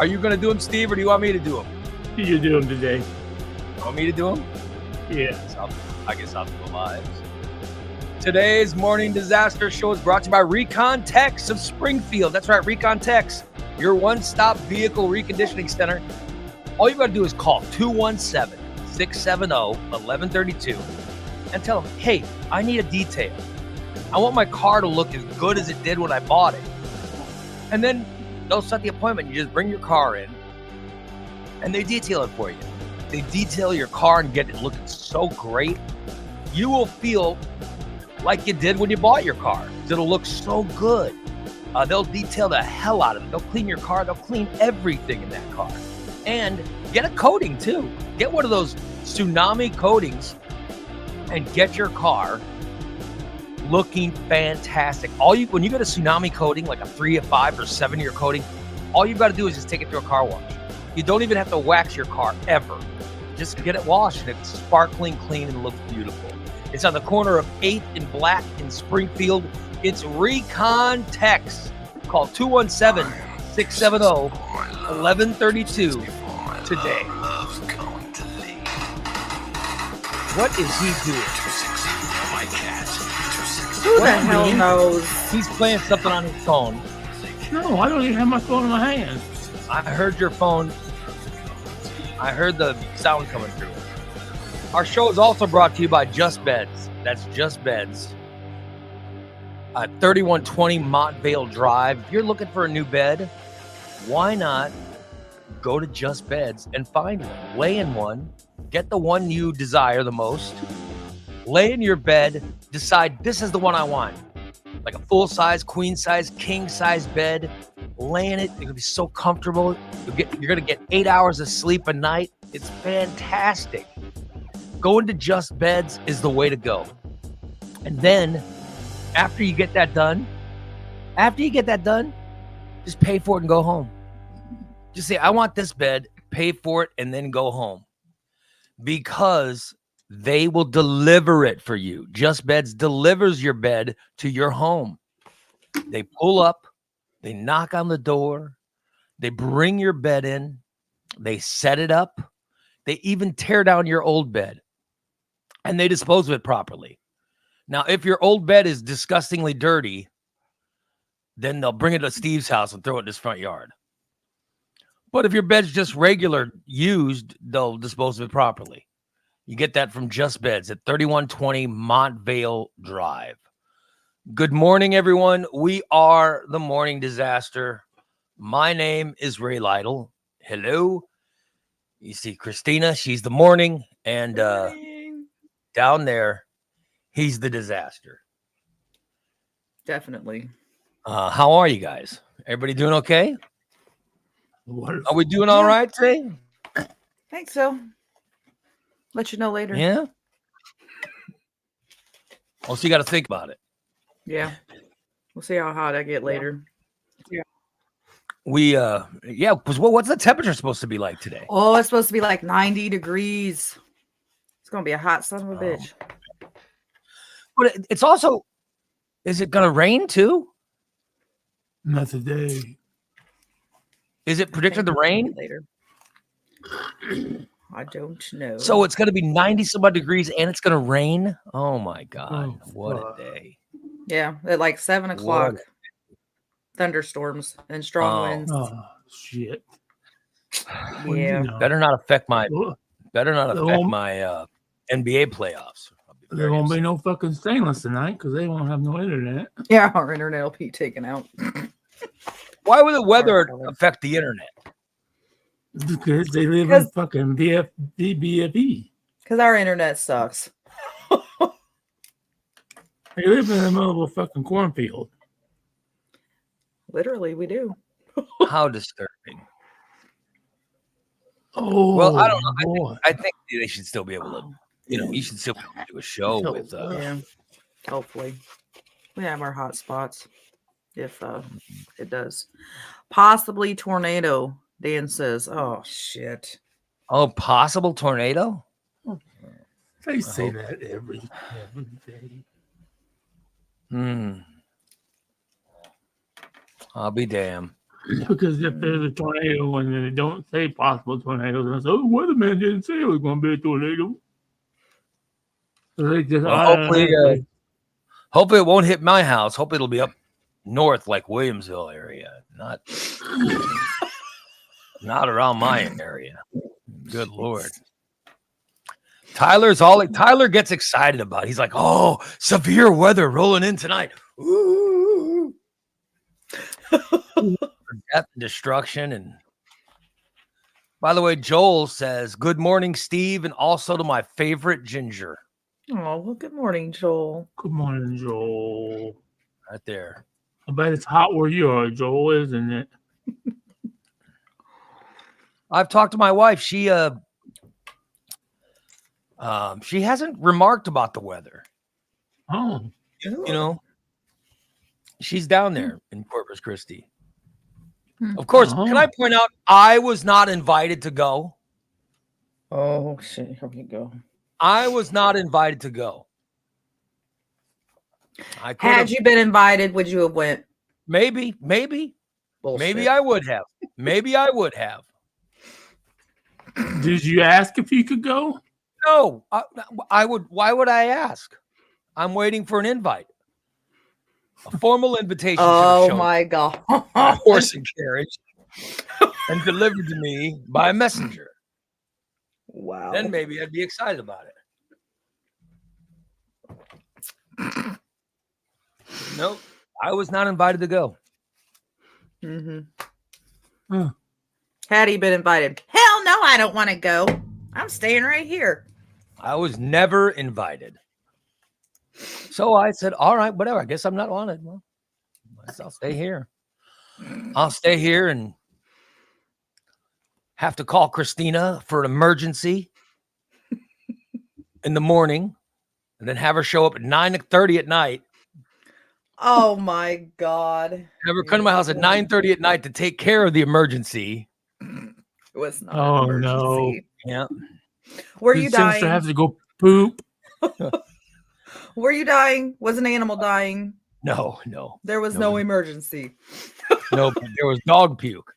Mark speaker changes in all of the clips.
Speaker 1: Are you going to do them, Steve, or do you want me to do them?
Speaker 2: You do them today.
Speaker 1: You want me to do them?
Speaker 2: Yeah.
Speaker 1: I guess I'll do them live. Today's Morning Disaster Show is brought to you by Recon Techs of Springfield. That's right, Recon Techs, your one-stop vehicle reconditioning center. All you got to do is call 217-670-1132 and tell them, hey, I need a detail. I want my car to look as good as it did when I bought it. And then they'll set the appointment. You just bring your car in, and they detail it for you. They detail your car and get it looking so great. You will feel like you did when you bought your car. It'll look so good. They'll detail the hell out of it. They'll clean your car. They'll clean everything in that car. And get a coating, too. Get one of those tsunami coatings and get your car looking fantastic. When you get a tsunami coating, like a 3, a 5, or 7-year coating, all you've got to do is just take it through a car wash. You don't even have to wax your car ever. Just get it washed, and it's sparkling clean and looks beautiful. It's on the corner of 8th and Black in Springfield. It's Recon Techs. Call 217-670-1132 today. What is he doing?
Speaker 3: Who the hell knows?
Speaker 1: He's playing something on his phone.
Speaker 2: No, I don't even have my phone in my hand.
Speaker 1: I heard your phone. I heard the sound coming through. Our show is also brought to you by Just Beds. That's Just Beds. 3120 Montvale Drive. If you're looking for a new bed, why not go to Just Beds and find one? Lay in one. Get the one you desire the most. Lay in your bed. Decide this is the one I want. Like a full-size, queen-size, king-size bed. Lay in it. You're going to be so comfortable. You're going to get 8 hours of sleep a night. It's fantastic. Going to Just Beds is the way to go. And then, after you get that done, just pay for it and go home. Just say, I want this bed, pay for it, and then go home. Because they will deliver it for you. Just Beds delivers your bed to your home. They pull up, they knock on the door, they bring your bed in, they set it up, they even tear down your old bed, and they dispose of it properly. Now, if your old bed is disgustingly dirty, then they'll bring it to Steve's house and throw it in his front yard. But if your bed's just regular used, they'll dispose of it properly. You get that from Just Beds at 3120 Montvale Drive. Good morning, everyone. We are the Morning Disaster. My name is Ray Lytle. Hello. You see Christina, she's the morning. And down there, he's the disaster.
Speaker 3: Definitely.
Speaker 1: How are you guys? Everybody doing okay? Are we doing all right today?
Speaker 3: I think so. Let you know later.
Speaker 1: Yeah. Oh, so you got to think about it.
Speaker 3: Yeah. We'll see how hot I get later. Yeah.
Speaker 1: Because what's the temperature supposed to be like today?
Speaker 3: Oh, it's supposed to be like 90 degrees. It's going to be a hot son of a bitch.
Speaker 1: But it's also, is it going to rain too?
Speaker 2: Not today.
Speaker 1: Is it predicted to rain?
Speaker 3: Later. I don't know.
Speaker 1: So it's going to be 90 some odd degrees and it's going to rain? Oh my God. What a day.
Speaker 3: Yeah. At like 7 o'clock. Thunderstorms and strong winds.
Speaker 2: Oh, shit.
Speaker 3: Yeah.
Speaker 1: Better not affect my NBA playoffs.
Speaker 2: There won't be no fucking stainless tonight because they won't have no internet.
Speaker 3: Yeah, our internet will be taken out.
Speaker 1: Why would the weather affect the internet?
Speaker 2: Because they live in fucking BFE.
Speaker 3: Because our internet sucks.
Speaker 2: They live in the middle of a fucking cornfield.
Speaker 3: Literally, we do.
Speaker 1: How disturbing.
Speaker 2: Oh,
Speaker 1: well, I don't know. I think they should still be able to, you should still be able to do a show with.
Speaker 3: Yeah, hopefully. We have our hot spots if it does. Possibly tornado, Dan says. Oh, shit.
Speaker 1: Oh, possible tornado?
Speaker 2: They say that every day.
Speaker 1: I'll be damned.
Speaker 2: Because if there's a tornado and they don't say possible tornadoes, and I say, oh, the weatherman didn't say it was going to be a tornado. So they just
Speaker 1: Well, hopefully it won't hit my house. Hopefully it'll be up north like Williamsville area, not around my area. Good Lord. Tyler gets excited about it. He's like, oh, severe weather rolling in tonight. Ooh. Death and destruction. And by the way, Joel says, good morning, Steve, and also to my favorite Ginger.
Speaker 3: Oh, well, good morning, Joel.
Speaker 2: Good morning, Joel.
Speaker 1: Right there.
Speaker 2: I bet it's hot where you are, Joel, isn't it?
Speaker 1: I've talked to my wife. She hasn't remarked about the weather.
Speaker 2: Oh.
Speaker 1: You know, she's down there in Corpus Christi. Of course, can I point out, I was not invited to go.
Speaker 3: Oh, shit. Here we go.
Speaker 1: I was not invited to go.
Speaker 3: Had you been invited, would you have went?
Speaker 1: Maybe.
Speaker 3: Bullshit.
Speaker 1: Maybe I would have.
Speaker 2: Did you ask if you could go?
Speaker 1: No, I would. Why would I ask? I'm waiting for an invite. A formal invitation.
Speaker 3: Oh my God.
Speaker 1: Horse and carriage. And delivered to me by a messenger.
Speaker 3: Wow.
Speaker 1: Then maybe I'd be excited about it. Nope. I was not invited to go.
Speaker 3: Had he been invited? Hell no, I don't want to go. I'm staying right here.
Speaker 1: I was never invited. So I said, all right, whatever. I guess I'm not wanted. Well, I'll stay here. I'll stay here and have to call Christina for an emergency in the morning and then have her show up at 9:30 at night.
Speaker 3: Oh my God.
Speaker 1: Have her come to my house at 9:30 at night to take care of the emergency.
Speaker 3: It was not.
Speaker 2: Oh,
Speaker 3: an emergency.
Speaker 1: Yeah.
Speaker 3: Were you dying?
Speaker 2: To have to go poop.
Speaker 3: Were you dying? Was an animal dying?
Speaker 1: No.
Speaker 3: There was no emergency.
Speaker 1: No, there was dog puke.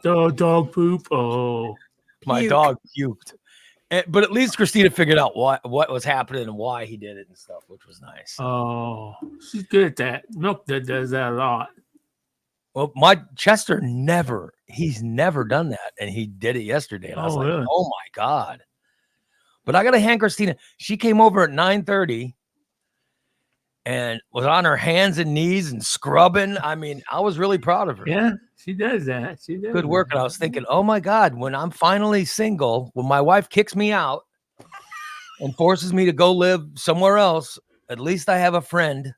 Speaker 2: Dog poop. Oh.
Speaker 1: My dog puked. But at least Christina figured out what was happening and why he did it and stuff, which was nice.
Speaker 2: Oh, she's good at that. Milk does that a lot.
Speaker 1: Well, my Chester he's never done that. And he did it yesterday. And I was like, really? Oh my God. But I got to hand Christina. She came over at 9:30 and was on her hands and knees and scrubbing. I mean, I was really proud of her.
Speaker 2: Yeah, she does that. She does.
Speaker 1: Good work. And I was thinking, oh my God, when I'm finally single, when my wife kicks me out and forces me to go live somewhere else, at least I have a friend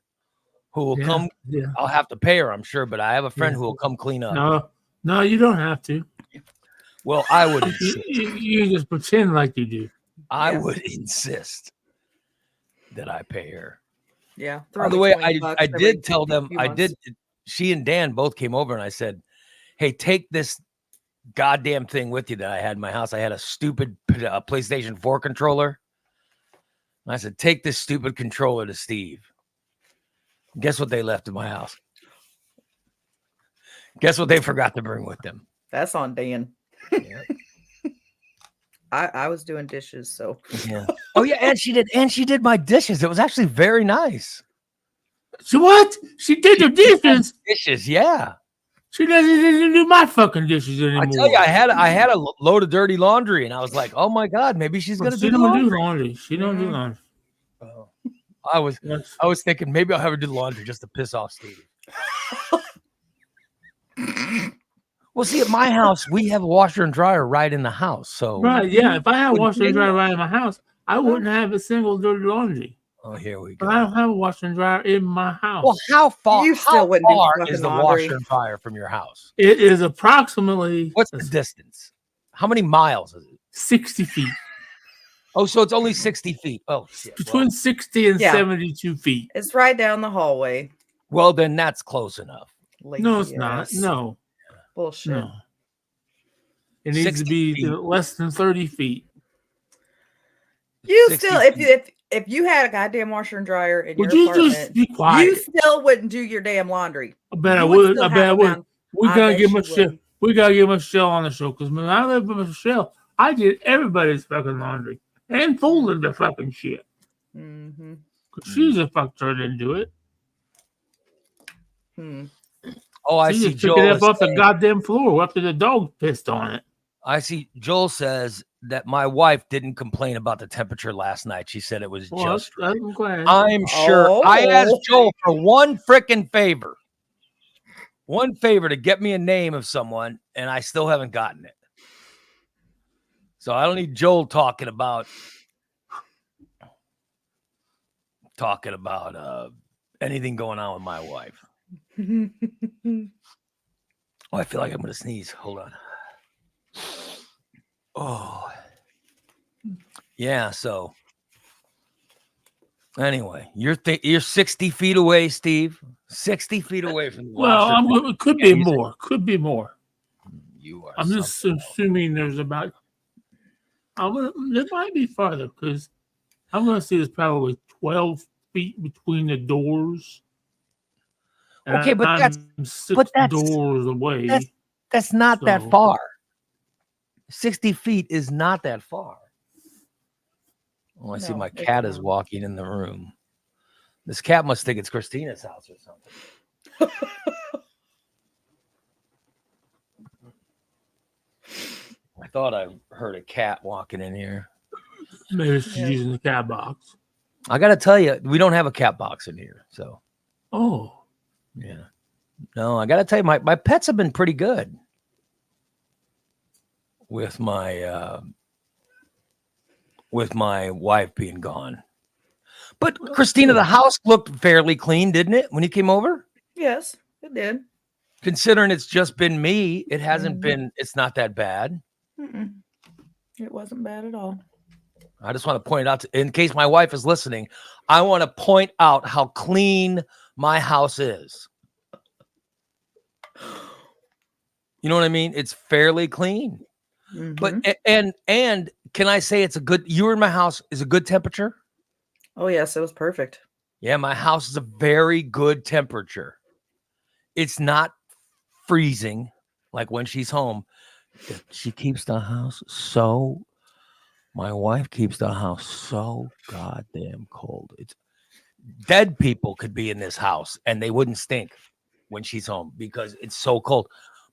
Speaker 1: who will come. Yeah. I'll have to pay her, I'm sure, but I have a friend who will come clean up.
Speaker 2: No, you don't have to.
Speaker 1: Well, I would
Speaker 2: you just pretend like you do.
Speaker 1: I would insist that I pay her.
Speaker 3: Yeah.
Speaker 1: By the way, I did tell them, she and Dan both came over and I said, hey, take this goddamn thing with you that I had in my house. I had a stupid PlayStation 4 controller. And I said, take this stupid controller to Steve. Guess what they left in my house? Guess what they forgot to bring with them?
Speaker 3: That's on Dan.
Speaker 1: Yeah.
Speaker 3: I was doing dishes, so
Speaker 1: yeah. Oh yeah, and she did my dishes. It was actually very nice.
Speaker 2: So what? She did your dishes?
Speaker 1: Dishes, yeah.
Speaker 2: She doesn't even do my fucking dishes anymore.
Speaker 1: I tell you, I had a load of dirty laundry, and I was like, oh my God, maybe she's gonna do laundry.
Speaker 2: She don't do laundry.
Speaker 1: Oh. I was thinking maybe I'll have her do the laundry just to piss off Stevie. Well, see, at my house, we have a washer and dryer right in the house. So
Speaker 2: right, yeah. If I had a washer and dryer right in my house, I wouldn't have a single dirty laundry.
Speaker 1: Oh, here we go.
Speaker 2: But I don't have a washer and dryer in my house.
Speaker 1: Well, how far
Speaker 3: is
Speaker 1: the washer and dryer from your house?
Speaker 2: It is approximately.
Speaker 1: What's the distance? How many miles is it?
Speaker 2: 60 feet.
Speaker 1: Oh, so it's only 60 feet. Oh, shit.
Speaker 2: Between 60 and 72 feet.
Speaker 3: It's right down the hallway.
Speaker 1: Well, then that's close enough.
Speaker 2: No, it's not. No.
Speaker 3: Bullshit.
Speaker 2: No. It needs to be less than 30 feet.
Speaker 3: You still, if you had a goddamn washer and dryer in your apartment,
Speaker 2: just be quiet?
Speaker 3: You still wouldn't do your damn laundry.
Speaker 2: I bet I would. We
Speaker 3: I
Speaker 2: gotta
Speaker 3: bet
Speaker 2: get
Speaker 3: she
Speaker 2: Michelle.
Speaker 3: would.
Speaker 2: We gotta get Michelle on the show because when I lived with Michelle, I did everybody's fucking laundry and folded the fucking shit.
Speaker 3: Mm-hmm.
Speaker 2: Cause she's a fuck her didn't do it.
Speaker 3: Hmm.
Speaker 1: Oh, I
Speaker 2: She
Speaker 1: see.
Speaker 2: just picked it
Speaker 1: Joel
Speaker 2: up
Speaker 1: is
Speaker 2: off the
Speaker 1: saying,
Speaker 2: goddamn floor after the dog pissed on it.
Speaker 1: I see. Joel says that my wife didn't complain about the temperature last night. She said it was
Speaker 2: Well,
Speaker 1: just right.
Speaker 2: I'm glad.
Speaker 1: I'm sure. I asked
Speaker 3: Oh.
Speaker 1: Joel for one freaking favor. One favor to get me a name of someone, and I still haven't gotten it. So I don't need Joel talking about anything going on with my wife. Oh, I feel like I'm gonna sneeze. Hold on. Oh, yeah. So anyway, you're 60 feet away, Steve. 60 feet away from the
Speaker 2: Well,
Speaker 1: washer.
Speaker 2: it could be more. Could be more.
Speaker 1: You are.
Speaker 2: I'm just assuming there's about. There might be farther because I'm gonna say there's probably 12 feet between the doors. And
Speaker 1: Okay, but
Speaker 2: I'm
Speaker 1: that's
Speaker 2: 6 doors away.
Speaker 1: that's not that
Speaker 2: So-
Speaker 1: far. 60 feet is not that far. Oh, I see
Speaker 3: No,
Speaker 1: my
Speaker 3: it's
Speaker 1: cat is
Speaker 3: not.
Speaker 1: walking in the room. This cat must think it's Christina's house or something. I thought I heard a cat walking in here.
Speaker 2: Maybe she's using the cat box.
Speaker 1: I got to tell you, we don't have a cat box in here. So,
Speaker 2: Oh,
Speaker 1: yeah. No, I got to tell you, my pets have been pretty good with my wife being gone. But Christina, the house looked fairly clean, didn't it, when you came over?
Speaker 3: Yes, it did.
Speaker 1: Considering it's just been me, it hasn't
Speaker 3: Mhm.
Speaker 1: been, it's not that bad.
Speaker 3: Mm-mm. It wasn't bad at all.
Speaker 1: I just want to point out, in case my wife is listening, I want to point out how clean my house is. You know what I mean? It's fairly clean.
Speaker 3: Mhm.
Speaker 1: But and can I say it's a good, you were in my house is a good temperature?
Speaker 3: Oh yes, it was perfect.
Speaker 1: Yeah, my house is a very good temperature. It's not freezing like when she's home. She keeps the house so, my wife keeps the house so goddamn cold. It's dead people could be in this house and they wouldn't stink when she's home because it's so cold.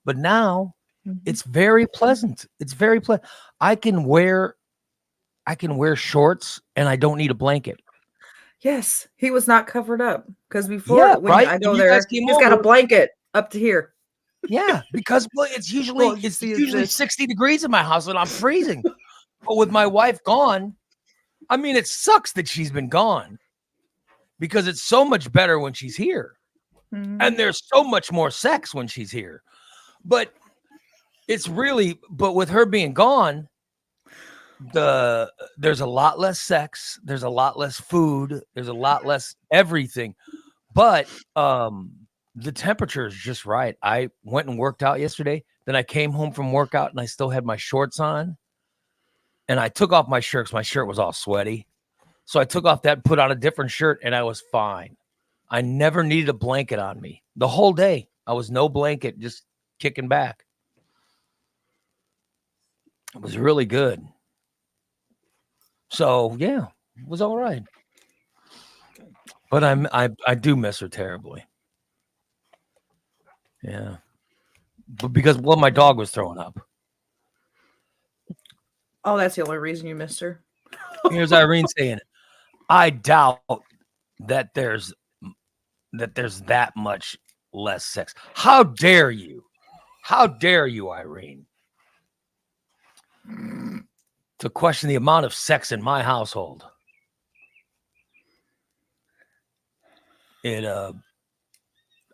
Speaker 1: But now
Speaker 3: Mhm.
Speaker 1: it's very pleasant. It's very pleasant. I can wear shorts and I don't need a blanket.
Speaker 3: Yes, he was not covered up because before
Speaker 1: Yeah,
Speaker 3: when
Speaker 1: right?
Speaker 3: I
Speaker 1: When
Speaker 3: go
Speaker 1: you guys
Speaker 3: there,
Speaker 1: came
Speaker 3: he's got a
Speaker 1: over-
Speaker 3: blanket up to here.
Speaker 1: Yeah, because it's usually
Speaker 3: All you see is this.
Speaker 1: 60 degrees in my house and I'm freezing. But with my wife gone, I mean, it sucks that she's been gone because it's so much better when she's here.
Speaker 3: Mhm.
Speaker 1: And there's so much more sex when she's here. But but with her being gone, there's a lot less sex, there's a lot less food, there's a lot less everything. But the temperature is just right. I went and worked out yesterday. Then I came home from workout and I still had my shorts on. And I took off my shirt because my shirt was all sweaty. So I took off that and put on a different shirt and I was fine. I never needed a blanket on me. The whole day, I was no blanket, just kicking back. It was really good. So yeah, it was all right. But I do miss her terribly. Yeah. But because my dog was throwing up.
Speaker 3: Oh, that's the only reason you missed her.
Speaker 1: Here's Irene saying, I doubt that there's that much less sex. How dare you? How dare you, Irene? To question the amount of sex in my household.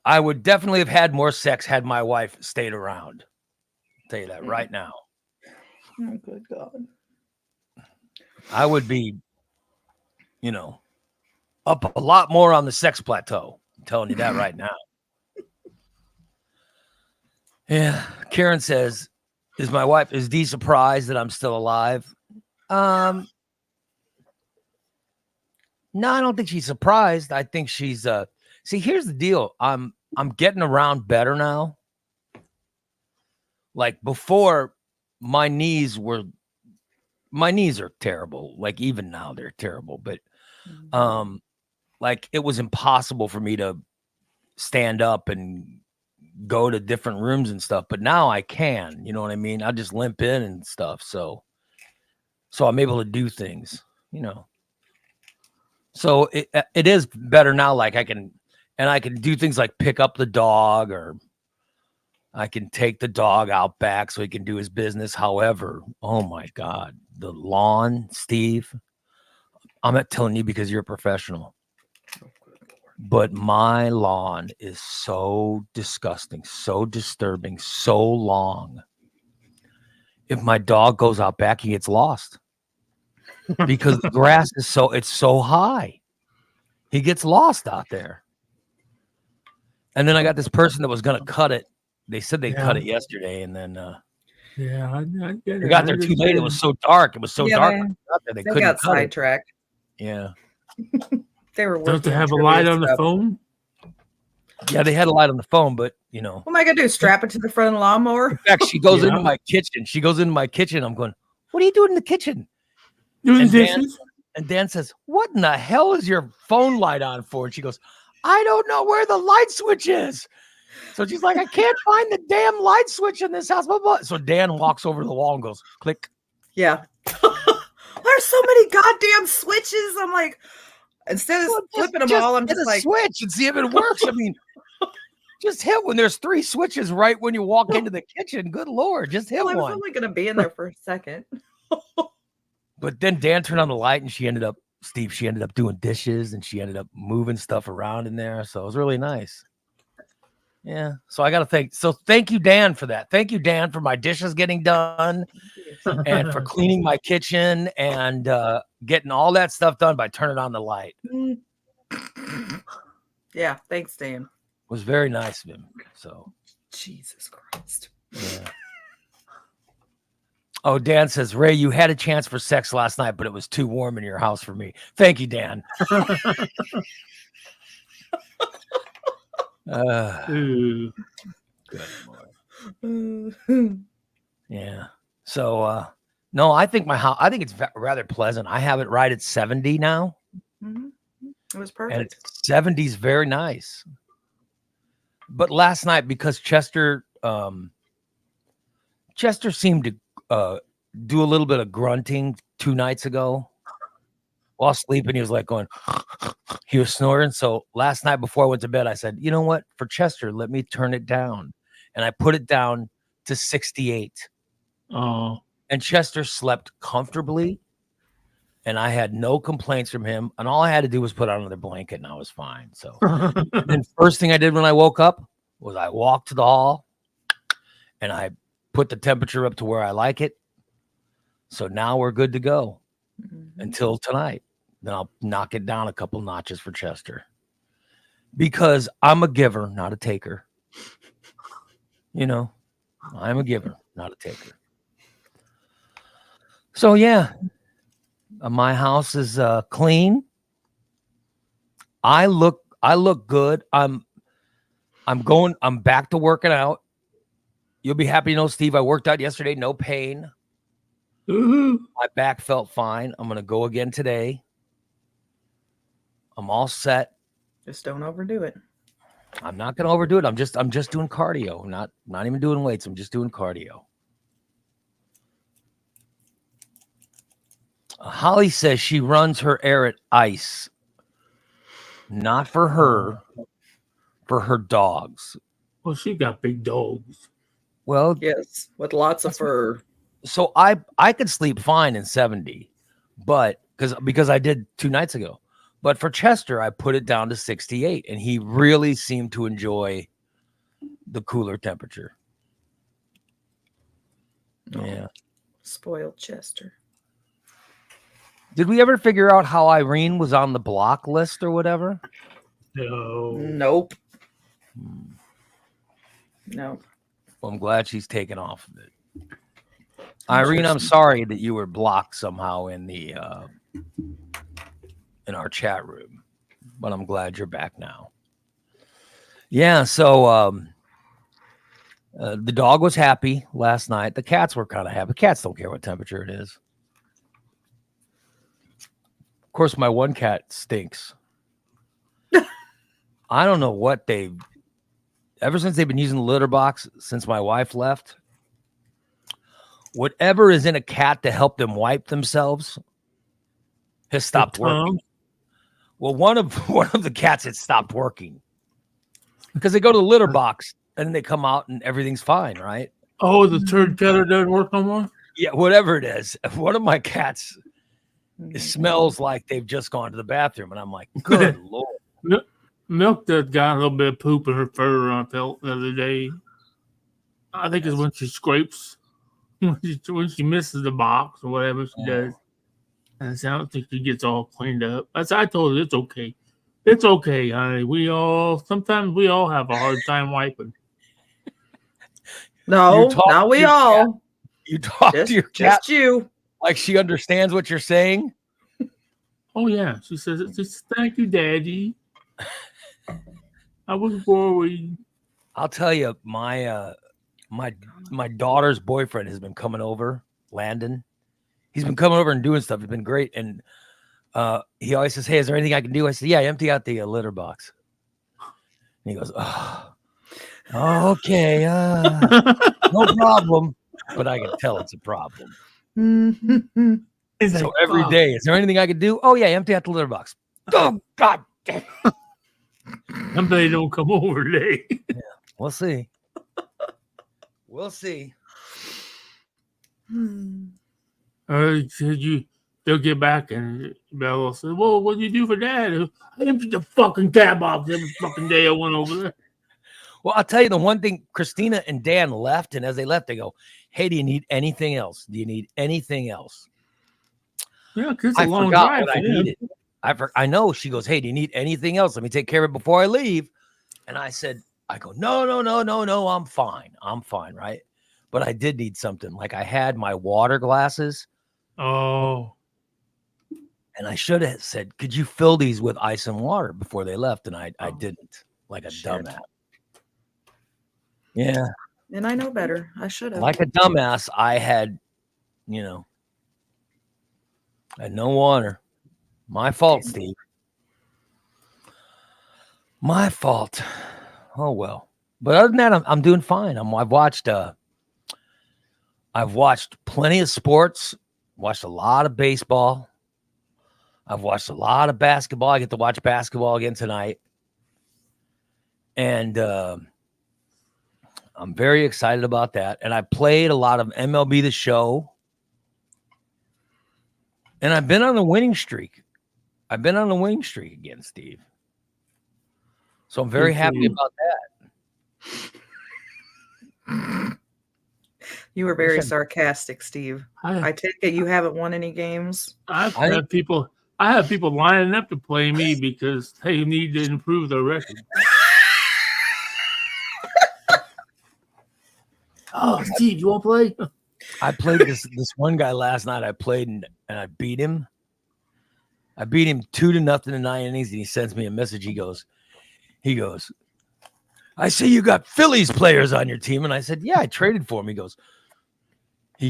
Speaker 1: I would definitely have had more sex had my wife stayed around. I'll tell you that right now.
Speaker 3: Oh, good God.
Speaker 1: I would be, up a lot more on the sex plateau. I'm telling you that right now. Yeah. Karen says, is Dee surprised that I'm still alive? No, I don't think she's surprised. I think she's see, here's the deal. I'm getting around better now. Like before, my knees are terrible. Like even now they're terrible. But like it was impossible for me to stand up and go to different rooms and stuff. But now I can. You know what I mean? I just limp in and stuff. So I'm able to do things. You know. So it is better now. Like I can do things like pick up the dog, or I can take the dog out back so he can do his business. However, oh my God, the lawn, Steve, I'm not telling you because you're a professional, but my lawn is so disgusting, so disturbing, so long. If my dog goes out back, he gets lost because the grass is so high. He gets lost out there. And then I got this person that was going to cut it. They said they'd cut it yesterday, and then
Speaker 2: I get
Speaker 1: they
Speaker 2: it.
Speaker 1: got
Speaker 2: I
Speaker 1: there too late. It
Speaker 2: understand.
Speaker 1: was so dark. It was so
Speaker 3: Yeah,
Speaker 1: dark.
Speaker 3: They
Speaker 1: couldn't
Speaker 3: got
Speaker 1: cut it.
Speaker 3: sidetracked.
Speaker 1: Yeah.
Speaker 3: They were working.
Speaker 2: Don't they have a
Speaker 3: trivia
Speaker 2: light on the
Speaker 3: stuff.
Speaker 2: phone?
Speaker 1: Yeah, they had a light on the phone, but you know.
Speaker 3: What am I gonna do? Strap it to the front of the lawnmower?
Speaker 1: In fact, she goes into
Speaker 2: Yeah.
Speaker 1: my kitchen. She goes into my kitchen. I'm going, what are you doing in the kitchen?
Speaker 2: Doing
Speaker 1: And
Speaker 2: dishes?
Speaker 1: And Dan says, what in the hell is your phone light on for? And she goes, I don't know where the light switch is. So she's like, I can't find the damn light switch in this house. Blah, blah. So Dan walks over to the wall and goes, click.
Speaker 3: Yeah. There's so many goddamn switches. I'm like, instead of flipping them all, I'm
Speaker 1: hit
Speaker 3: just
Speaker 1: a
Speaker 3: like,
Speaker 1: switch and see if it works. I mean, just hit when there's 3 switches right when you walk into the kitchen. Good Lord, just hit
Speaker 3: well, I was
Speaker 1: one.
Speaker 3: only gonna be in there for a second.
Speaker 1: But then Dan turned on the light and she ended up doing dishes and she ended up moving stuff around in there. So it was really nice. Yeah. So I got to thank you, Dan, for that. Thank you, Dan, for my dishes getting done and for cleaning my kitchen and getting all that stuff done by turning on the light.
Speaker 3: Yeah. Thanks, Dan.
Speaker 1: It was very nice of him. So
Speaker 3: Jesus Christ.
Speaker 1: yeah. Oh, Dan says, Ray, you had a chance for sex last night, but it was too warm in your house for me. Thank you, Dan.
Speaker 2: Ooh.
Speaker 1: Good Lord. Yeah. So, no, I think my house, I think it's rather pleasant. I have it right at 70 now.
Speaker 3: Mm-hmm. It was
Speaker 1: And
Speaker 3: perfect.
Speaker 1: 70 is very nice. But last night, because Chester seemed to do a little bit of grunting 2 nights ago while sleeping. He was like going, he was snoring. So last night before I went to bed, I said, you know what? For Chester, let me turn it down. And I put it down to 68.
Speaker 2: Oh.
Speaker 1: And Chester slept comfortably. And I had no complaints from him. And all I had to do was put on another blanket and I was fine. So then first thing I did when I woke up was I walked to the hall and I put the temperature up to where I like it. So now we're good to go until tonight. Then I'll knock it down a couple notches for Chester because I'm a giver, not a taker. You know, I'm a giver, not a taker. So yeah, my house is clean. I look good. I'm back to working out. You'll be happy to know, Steve, I worked out yesterday, no pain.
Speaker 2: Ooh.
Speaker 1: My back felt fine. I'm going to go again today. I'm all set.
Speaker 3: Just don't overdo it.
Speaker 1: I'm not going to overdo it. I'm just doing cardio. Not even doing weights. I'm just doing cardio. Holly says she runs her air at ice. Not for her, for her dogs.
Speaker 2: Well, she got big dogs.
Speaker 1: Well,
Speaker 3: Yes, with lots of fur.
Speaker 1: so I could sleep fine in 70, but because I did 2 nights ago. But for Chester, I put it down to 68, and he really seemed to enjoy the cooler temperature. Yeah.
Speaker 3: Spoiled Chester.
Speaker 1: Did we ever figure out how Irene was on the block list or whatever?
Speaker 2: No.
Speaker 3: Nope. No.
Speaker 1: Well, I'm glad she's taken off of it. Irene, I'm sorry that you were blocked somehow in the in our chat room, but I'm glad you're back now. Yeah, so The dog was happy last night. The cats were kind of happy. Cats don't care what temperature it is. Of course, my one cat stinks. I don't know what ever since they've been using the litter box since my wife left, whatever is in a cat to help them wipe themselves has stopped working. Well, one of the cats had stopped working because they go to the litter box and then they come out and everything's fine, right?
Speaker 2: Oh, the turd cutter doesn't work no more?
Speaker 1: Yeah, whatever it is. One of my cats, it smells like they've just gone to the bathroom, and I'm like, good Lord.
Speaker 2: Milk that got a little bit of poop in her fur I felt the other day. I think it's when she scrapes, when she misses the box or whatever she does. And I don't think she gets all cleaned up. I told her it's okay. It's okay, honey. Sometimes we all have a hard time wiping.
Speaker 3: No, not we all.
Speaker 1: Cat. You talk to your cat
Speaker 3: just you.
Speaker 1: Like she understands what you're saying.
Speaker 2: Oh yeah, she says, "Thank you, Daddy." I was worried.
Speaker 1: I'll tell you, my daughter's boyfriend has been coming over, Landon. He's been coming over and doing stuff. It's been great, and he always says, "Hey, is there anything I can do?" I said, "Yeah, empty out the litter box." And he goes, "Oh, okay, no problem." But I can tell it's a problem. So every day, is there anything I can do? Oh yeah, empty out the litter box. Oh God damn.
Speaker 2: Somebody don't come over today.
Speaker 1: Yeah, we'll see. We'll see.
Speaker 2: They'll get back and Bella will say, "Well, what do you do for Dad?" I emptied the fucking cat box every fucking day I went over there.
Speaker 1: Well, I'll tell you the one thing, Christina and Dan left, and as they left, they go, "Hey, do you need anything else? Do you need anything else?"
Speaker 2: Yeah, because it's a long drive
Speaker 1: what I needed. I know. She goes, "Hey, do you need anything else? Let me take care of it before I leave." And I go, no, I'm fine, right? But I did need something. Like I had my water glasses.
Speaker 2: Oh.
Speaker 1: And I should have said, "Could you fill these with ice and water before they left?" And I didn't, like a dumbass. Yeah.
Speaker 3: And I know better. I should have.
Speaker 1: Like a dumbass, I had, I had no water. My fault, Steve. My fault. Oh well. But other than that, I'm doing fine. I've watched plenty of sports. Watched a lot of baseball. I've watched a lot of basketball. I get to watch basketball again tonight. And I'm very excited about that. And I played a lot of MLB The Show. And I've been on a winning streak. I've been on a winning streak again, Steve. So I'm very happy about that.
Speaker 3: You were very sarcastic, Steve. I take it you haven't won any games.
Speaker 2: I have people lining up to play me because they need to improve their record. Oh, Steve, you want to play?
Speaker 1: I played this one guy last night. I played and I beat him. I beat him 2-0 in 9 innings, and he sends me a message. He goes, "I see you got Phillies players on your team." And I said, "Yeah, I traded for him." He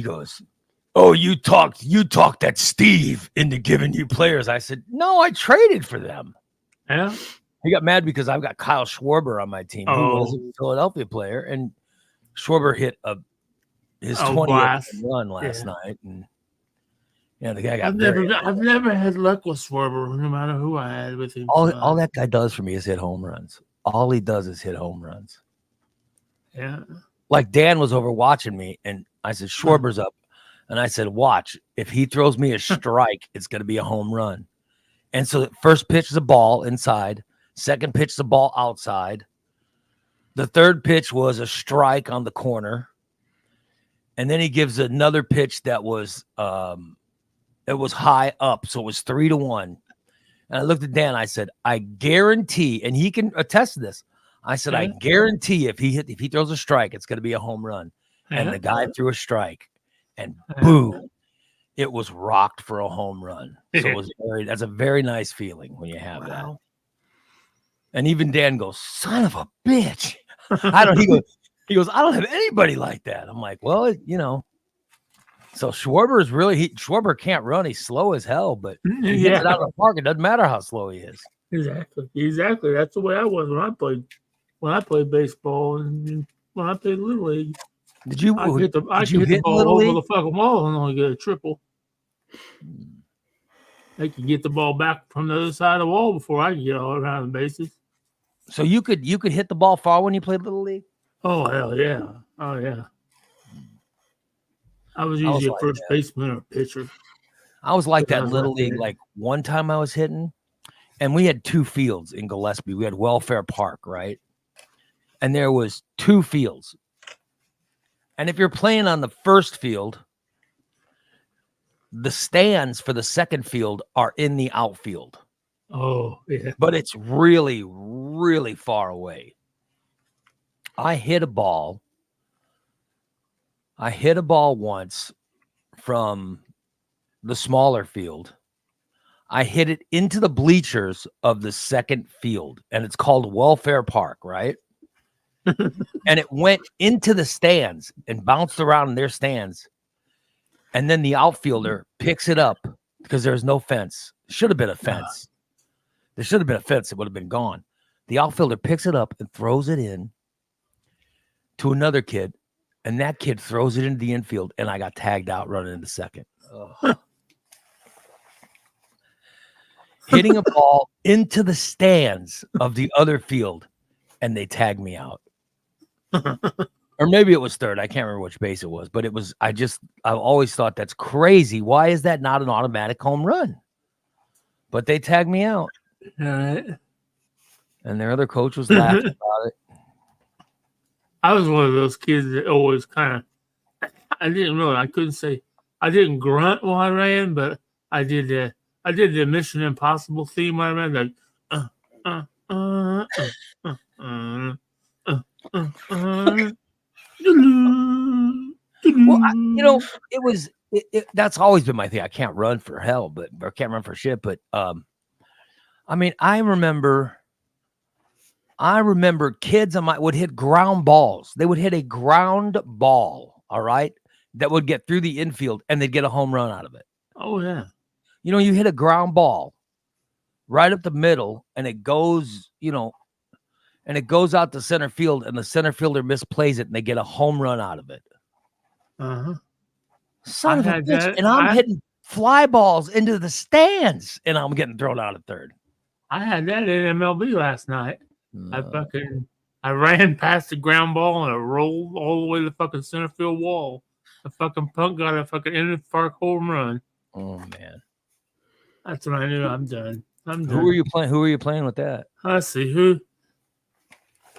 Speaker 1: goes, "Oh, you talked that Steve into giving you players." I said, "No, I traded for them."
Speaker 2: Yeah.
Speaker 1: He got mad because I've got Kyle Schwarber on my team, who was a Philadelphia player, and Schwarber hit his 20th run last night, and the guy got.
Speaker 2: I've never had luck with Schwarber, no matter who I had with him.
Speaker 1: All that guy does for me is hit home runs. All he does is hit home runs.
Speaker 2: Yeah.
Speaker 1: Like Dan was over watching me, and I said, "Schwarber's up," and I said, "Watch, if he throws me a strike, it's going to be a home run." And so the first pitch is a ball inside. Second pitch is a ball outside. The third pitch was a strike on the corner. And then he gives another pitch that was it was high up, so it was 3-1. And I looked at Dan. I said, "I guarantee," and he can attest to this. I said, "I guarantee if he throws a strike, it's going to be a home run." And the guy threw a strike, and boom, it was rocked for a home run. So it was that's a very nice feeling when you have that. And even Dan goes, "Son of a bitch." He goes, He goes, I don't have anybody like that. I'm like, well, you know. So Schwarber can't run. He's slow as hell, but he hits it out of the park. It doesn't matter how slow he is.
Speaker 2: Exactly. That's the way I was when I played baseball and when I played Little League.
Speaker 1: Did you
Speaker 2: hit the ball
Speaker 1: Little
Speaker 2: over
Speaker 1: League?
Speaker 2: the fucking wall and only get a triple. They could get the ball back from the other side of the wall before I could get all around the bases.
Speaker 1: So you could hit the ball far when you played Little League?
Speaker 2: Oh hell yeah! Oh yeah! I was usually a first baseman or pitcher.
Speaker 1: I was like that in Little League. Like one time I was hitting, and we had 2 fields in Gillespie. We had Welfare Park, right? And there was 2 fields. And if you're playing on the first field, the stands for the second field are in the outfield.
Speaker 2: Oh, yeah.
Speaker 1: But it's really, really far away. I hit a ball once from the smaller field. I hit it into the bleachers of the second field, and it's called Welfare Park, right? And it went into the stands and bounced around in their stands. And then the outfielder picks it up because there's no fence. Should have been a fence. There should have been a fence. It would have been gone. The outfielder picks it up and throws it in to another kid. And that kid throws it into the infield. And I got tagged out running into second. Hitting a ball into the stands of the other field. And they tagged me out. Or maybe it was third. I can't remember which base it was. But it was, I've always thought that's crazy. Why is that not an automatic home run? But they tagged me out.
Speaker 2: All right.
Speaker 1: And their other coach was laughing about it.
Speaker 2: I was one of those kids that always kind of, I didn't grunt while I ran, but I did the Mission Impossible theme when I ran,
Speaker 1: Well, that's always been my thing. I can't run for hell, or can't run for shit. But I mean, I remember kids would hit ground balls. They would hit a ground ball, all right, that would get through the infield and they'd get a home run out of it.
Speaker 2: Oh yeah.
Speaker 1: You know, you hit a ground ball right up the middle and it goes, and it goes out to center field and the center fielder misplays it and they get a home run out of it. Son of a bitch. And I'm hitting fly balls into the stands and I'm getting thrown out at third.
Speaker 2: I had that in MLB last night. I ran past the ground ball and it rolled all the way to the fucking center field wall. The fucking punk got a fucking end of the park home run.
Speaker 1: Oh man.
Speaker 2: That's when I knew I'm done.
Speaker 1: Who were you playing with that?
Speaker 2: Let's see. Who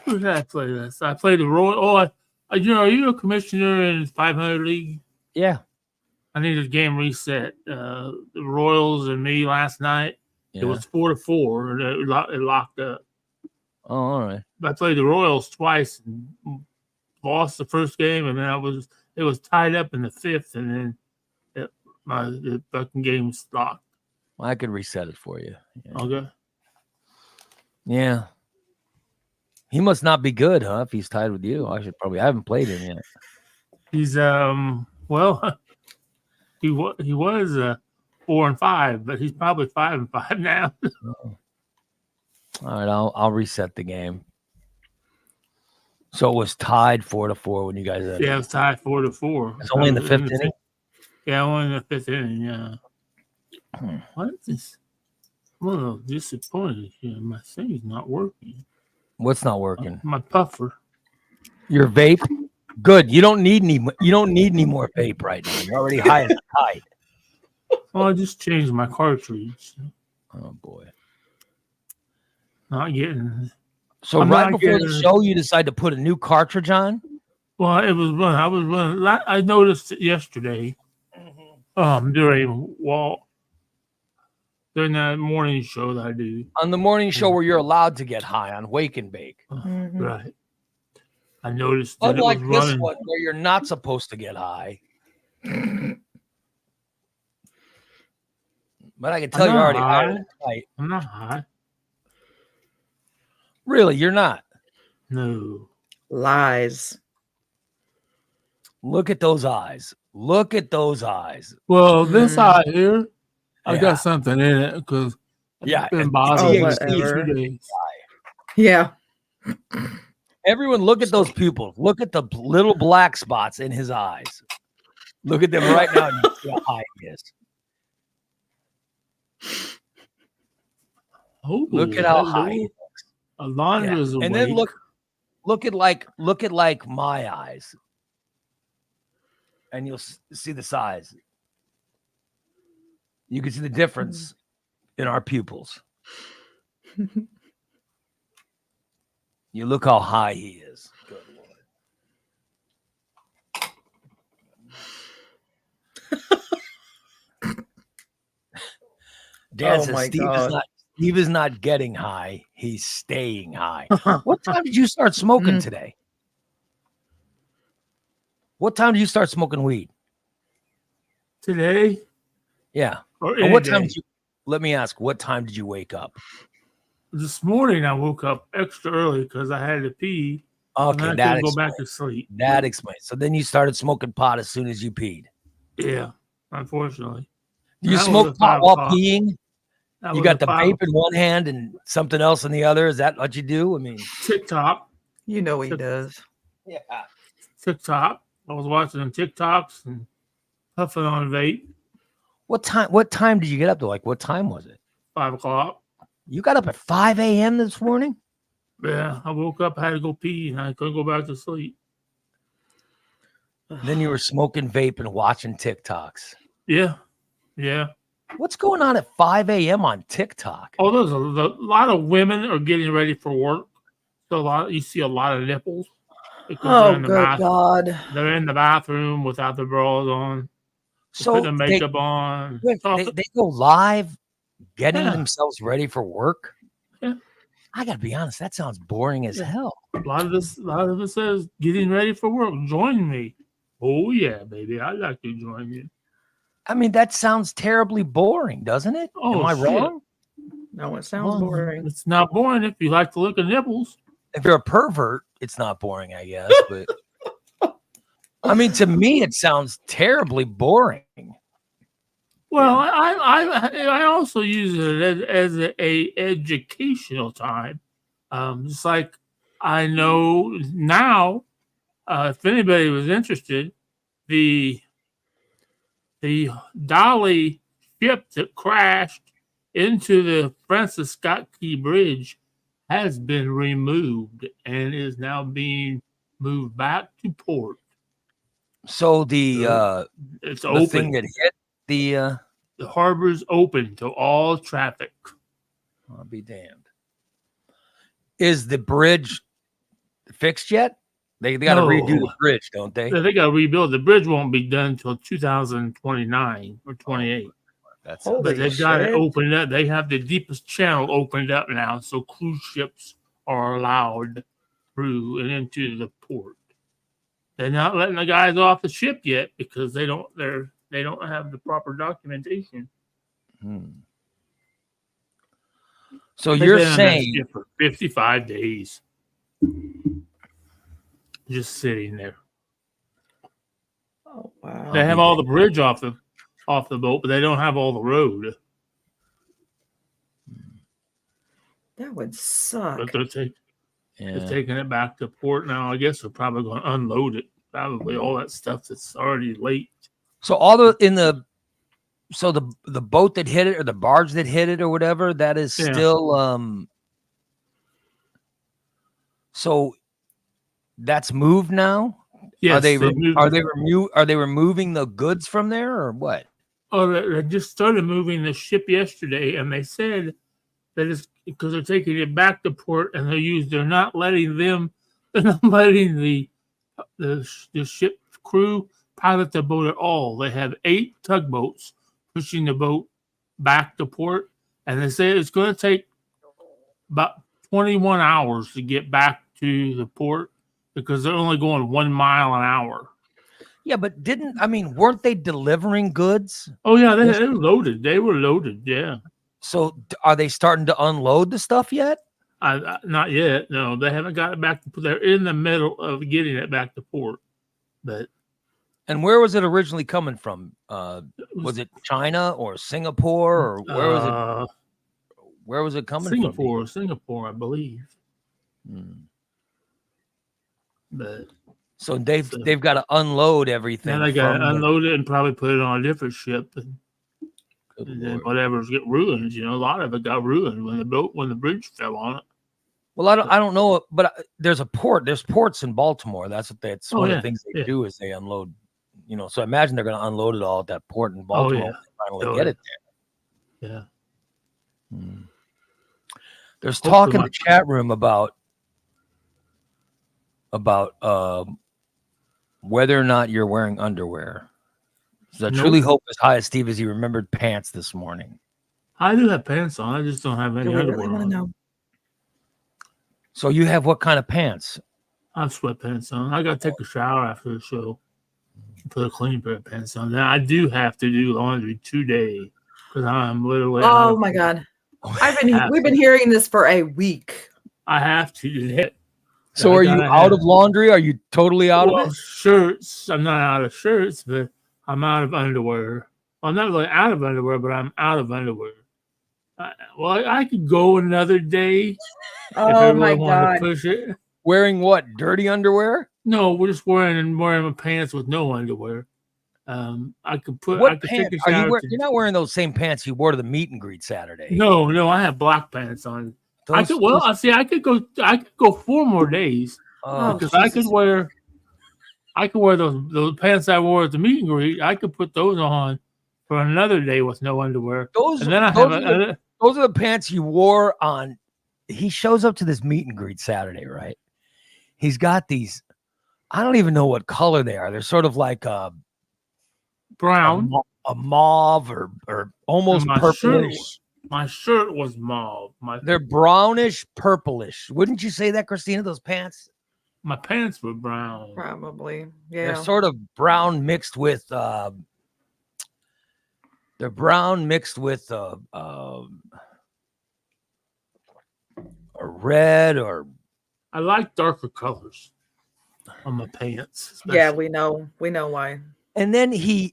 Speaker 2: did I play this? I played the Royal. Are you a commissioner in 500 League?
Speaker 1: Yeah.
Speaker 2: I needed a game reset. The Royals and me last night. Yeah. It was 4-4. It locked up.
Speaker 1: Oh, all right.
Speaker 2: I played the Royals twice and lost the first game, and then it was tied up in the 5th, and then the fucking game stopped.
Speaker 1: Well, I could reset it for you.
Speaker 2: Yeah. Okay.
Speaker 1: Yeah. He must not be good, huh? If he's tied with you, I haven't played him yet.
Speaker 2: He's well, he was 4-5, but he's probably 5-5 now.
Speaker 1: Oh. All right, I'll reset the game. So it was tied 4-4 when you guys had
Speaker 2: it was tied 4-4.
Speaker 1: It's only in the 5th inning?
Speaker 2: Yeah, only in the 5th inning, yeah. What is this? I'm a little disappointed here. My thing's not working.
Speaker 1: What's not working?
Speaker 2: My puffer.
Speaker 1: Your vape? Good. You don't need any more vape right now. You're already high as a kite.
Speaker 2: Well, I just changed my cartridge.
Speaker 1: Oh boy.
Speaker 2: Not getting.
Speaker 1: So right before the show, you decide to put a new cartridge on?
Speaker 2: Well, it was running. I was running. I noticed it yesterday. During that morning show that I do.
Speaker 1: On the morning show where you're allowed to get high on Wake and Bake.
Speaker 2: Right. I noticed that
Speaker 1: unlike
Speaker 2: it was
Speaker 1: this
Speaker 2: running.
Speaker 1: one where you're not supposed to get high. But I can tell you're already high.
Speaker 2: I'm not high.
Speaker 1: Really, you're not?
Speaker 2: No.
Speaker 3: Lies.
Speaker 1: Look at those eyes. Look at those eyes.
Speaker 2: Well, this
Speaker 3: Mm.
Speaker 2: eye here, I
Speaker 1: Yeah.
Speaker 2: got something in it because
Speaker 1: Yeah,
Speaker 2: it's been
Speaker 1: it's
Speaker 2: bothering me
Speaker 3: THC.
Speaker 2: for 2 days.
Speaker 3: Yeah.
Speaker 1: Everyone, look at those pupils. Look at the little black spots in his eyes. Look at them right now. And you see how high he is.
Speaker 2: Oh,
Speaker 1: Look at how high. He
Speaker 2: Alondra's awake.
Speaker 1: And then look at like my eyes, and you'll see the size. You can see the difference in our pupils. You look how high he is. Good Lord. Dan says Steve is not getting high. He's staying high. What time did you start smoking today? What time did you start smoking weed?
Speaker 2: Today?
Speaker 1: Yeah.
Speaker 2: Or
Speaker 1: And what time
Speaker 2: day?
Speaker 1: did you, let me ask, what time did you wake up?
Speaker 2: This morning I woke up extra early because I had to pee. And
Speaker 1: Okay,
Speaker 2: then I
Speaker 1: that
Speaker 2: couldn't go back
Speaker 1: explains.
Speaker 2: to sleep.
Speaker 1: That explains. So then you started smoking pot as soon as you peed.
Speaker 2: Yeah, unfortunately.
Speaker 1: Do you
Speaker 2: That was
Speaker 1: smoke
Speaker 2: at
Speaker 1: pot
Speaker 2: 5
Speaker 1: while
Speaker 2: o'clock.
Speaker 1: peeing?
Speaker 2: That
Speaker 1: You
Speaker 2: was
Speaker 1: got
Speaker 2: at
Speaker 1: the
Speaker 2: 5
Speaker 1: vape in one hand and something else in the other. Is that what you do? I mean,
Speaker 2: TikTok.
Speaker 3: You know he does.
Speaker 1: yeah.
Speaker 2: TikTok. I was watching them TikToks and puffing on vape.
Speaker 1: What time did you get up to? Like, what time was it?
Speaker 2: 5 o'clock.
Speaker 1: You got up at 5 a.m. this morning?
Speaker 2: Yeah, I woke up, I had to go pee, and I couldn't go back to sleep.
Speaker 1: Then you were smoking vape and watching TikToks.
Speaker 2: Yeah.
Speaker 1: What's going on at 5 a.m. on TikTok?
Speaker 2: Oh, there's a lot of women are getting ready for work. So you see a lot of nipples because they're
Speaker 3: Oh,
Speaker 2: in the
Speaker 3: good
Speaker 2: bathroom.
Speaker 3: God.
Speaker 2: They're in the bathroom without the bras on.
Speaker 1: So
Speaker 2: Put the makeup on.
Speaker 1: they go live getting
Speaker 2: Yeah.
Speaker 1: themselves ready for work.
Speaker 2: Yeah.
Speaker 1: I gotta be honest, that sounds boring as hell.
Speaker 2: A lot of it says getting ready for work. Join me. Oh yeah, baby. I'd like to join you.
Speaker 1: I mean, that sounds terribly boring, doesn't it?
Speaker 2: Oh,
Speaker 1: Am I
Speaker 2: shit.
Speaker 1: wrong?
Speaker 3: No, it sounds
Speaker 2: Well,
Speaker 3: boring.
Speaker 2: It's not boring if you like to look at nipples.
Speaker 1: If you're a pervert, it's not boring, I guess. But I mean, to me, it sounds terribly boring.
Speaker 2: Well, I also use it as a educational time. Just like I know now, if anybody was interested, the Dolly ship that crashed into the Francis Scott Key Bridge has been removed and is now being moved back to port.
Speaker 1: So the
Speaker 2: It's
Speaker 1: the thing
Speaker 2: open.
Speaker 1: that hit the
Speaker 2: The harbor's open to all traffic.
Speaker 1: I'll be damned. Is the bridge fixed yet? They got to redo the bridge, don't they?
Speaker 2: They got to rebuild. The bridge won't be done until 2029 or 28.
Speaker 1: That's
Speaker 2: But they've got it opened up. They have the deepest channel opened up now, so cruise ships are allowed through and into the port. They're not letting the guys off the ship yet because they don't have the proper documentation.
Speaker 1: So
Speaker 2: They've
Speaker 1: you're
Speaker 2: been on that
Speaker 1: saying
Speaker 2: ship for 55 days, just sitting there.
Speaker 3: Oh, wow.
Speaker 2: They have all the bridge off the boat, but they don't have all the road.
Speaker 3: That would suck.
Speaker 2: But they're taking it back to port now. I guess they're probably going to unload it. Probably all that stuff that's already late.
Speaker 1: so the boat that hit it or the barge that hit it or whatever, that is still so that's moved now?
Speaker 2: Yes,
Speaker 1: are they removing the goods from there or what?
Speaker 2: Oh, they just started moving the ship yesterday, and they said that it's because they're taking it back to port, and they're not letting the ship crew pilot the boat at all. They have 8 tugboats pushing the boat back to port, and they say it's going to take about 21 hours to get back to the port because they're only going 1 mile an hour.
Speaker 1: Yeah, but weren't they delivering goods?
Speaker 2: Oh yeah, they were loaded. They were loaded. Yeah.
Speaker 1: So are they starting to unload the stuff yet?
Speaker 2: Not yet. No, they haven't got it back. They're in the middle of getting it back to port, but
Speaker 1: And where was it originally coming from? Was it China or Singapore or where was it? Where was it coming from?
Speaker 2: Singapore, I believe.
Speaker 1: Hmm.
Speaker 2: But
Speaker 1: So they've got to unload everything.
Speaker 2: Now they got to unload it and probably put it on a different ship, and then whatever's get ruined. You know, a lot of it got ruined when the bridge fell on it.
Speaker 1: Well, I don't know, but there's a port. There's ports in Baltimore. That's what one of the things they do is they unload. You know, so I imagine they're going to unload it all at that port in Baltimore. Finally get it there.
Speaker 2: Yeah.
Speaker 1: Hmm. There's talk in the chat room about whether or not you're wearing underwear. So I truly hope as high as Steve as he remembered pants this morning.
Speaker 2: I do have pants on. I just don't have any underwear on.
Speaker 3: Know?
Speaker 1: So you have what kind of pants?
Speaker 2: I have sweatpants on. I got to take a shower after the show. Put a clean pair of pants on. Now I do have to do laundry today because I'm literally.
Speaker 3: Oh my God! We've been hearing this for a week.
Speaker 2: I have to do that.
Speaker 1: So are you out of laundry? Are you totally out of it?
Speaker 2: Shirts. I'm not out of shirts, but I'm out of underwear. Well, I'm not really out of underwear, but I'm out of underwear. I could go another day.
Speaker 3: Oh my God!
Speaker 2: To push it.
Speaker 1: Wearing what? Dirty underwear?
Speaker 2: No, we're just wearing my pants with no underwear. I could put.
Speaker 1: What pants are you wearing? You're not wearing those same pants you wore to the meet and greet Saturday.
Speaker 2: No, I have black pants on. I could go 4 more days because I could wear those pants I wore at the meet and greet. I could put those on for another day with no underwear. Those are
Speaker 1: the pants you wore on. He shows up to this meet and greet Saturday, right? He's got these. I don't even know what color they are. They're sort of like
Speaker 2: brown,
Speaker 1: a mauve, or almost purplish.
Speaker 2: My shirt was mauve.
Speaker 1: They're brownish, purplish. Wouldn't you say that, Christina? Those pants?
Speaker 2: My pants were brown.
Speaker 3: Probably, yeah.
Speaker 1: They're sort of brown mixed with. They're brown mixed with a red or.
Speaker 2: I like darker colors on my pants.
Speaker 3: Especially. Yeah, we know why.
Speaker 1: And then they're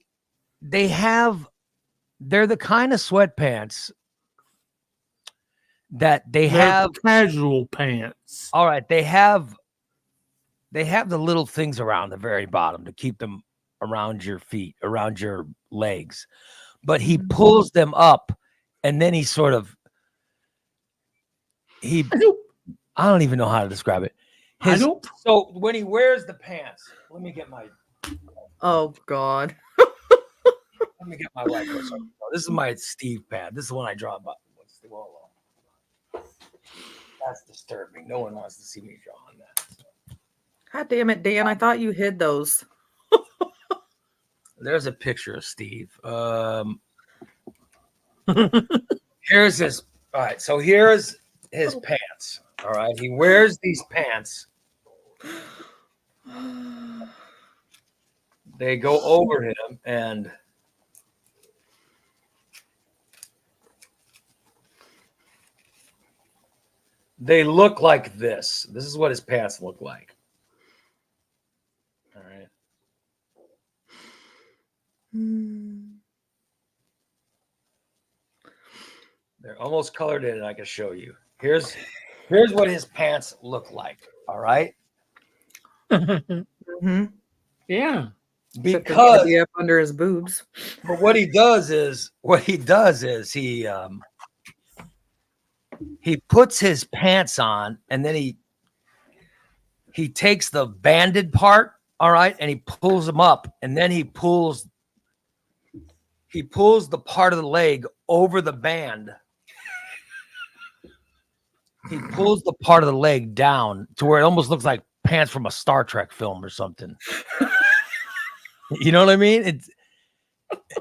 Speaker 1: the kind of sweatpants that they're have
Speaker 2: casual pants.
Speaker 1: All right, they have the little things around the very bottom to keep them around your feet, around your legs. But he pulls them up, and then he sort of I don't even know how to describe it. So when he wears the pants, let me get my.
Speaker 3: Oh God.
Speaker 1: Let me get my white person. This is my Steve pad. This is the one I draw about. That's disturbing. No one wants to see me drawing that.
Speaker 3: God damn it, Dan! I thought you hid those.
Speaker 1: There's a picture of Steve. Here's his. All right, so here's his pants. All right, he wears these pants. They go over him, and they look like this. This is what his pants look like. All right. They're almost colored in, and I can show you. Here's what his pants look like. All right.
Speaker 3: Mm-hmm.
Speaker 2: Yeah.
Speaker 3: Because up under his boobs.
Speaker 1: But what he does is he puts his pants on, and then he takes the banded part, all right, and he pulls them up, and then he pulls the part of the leg over the band. He pulls the part of the leg down to where it almost looks like pants from a Star Trek film or something. You know what I mean?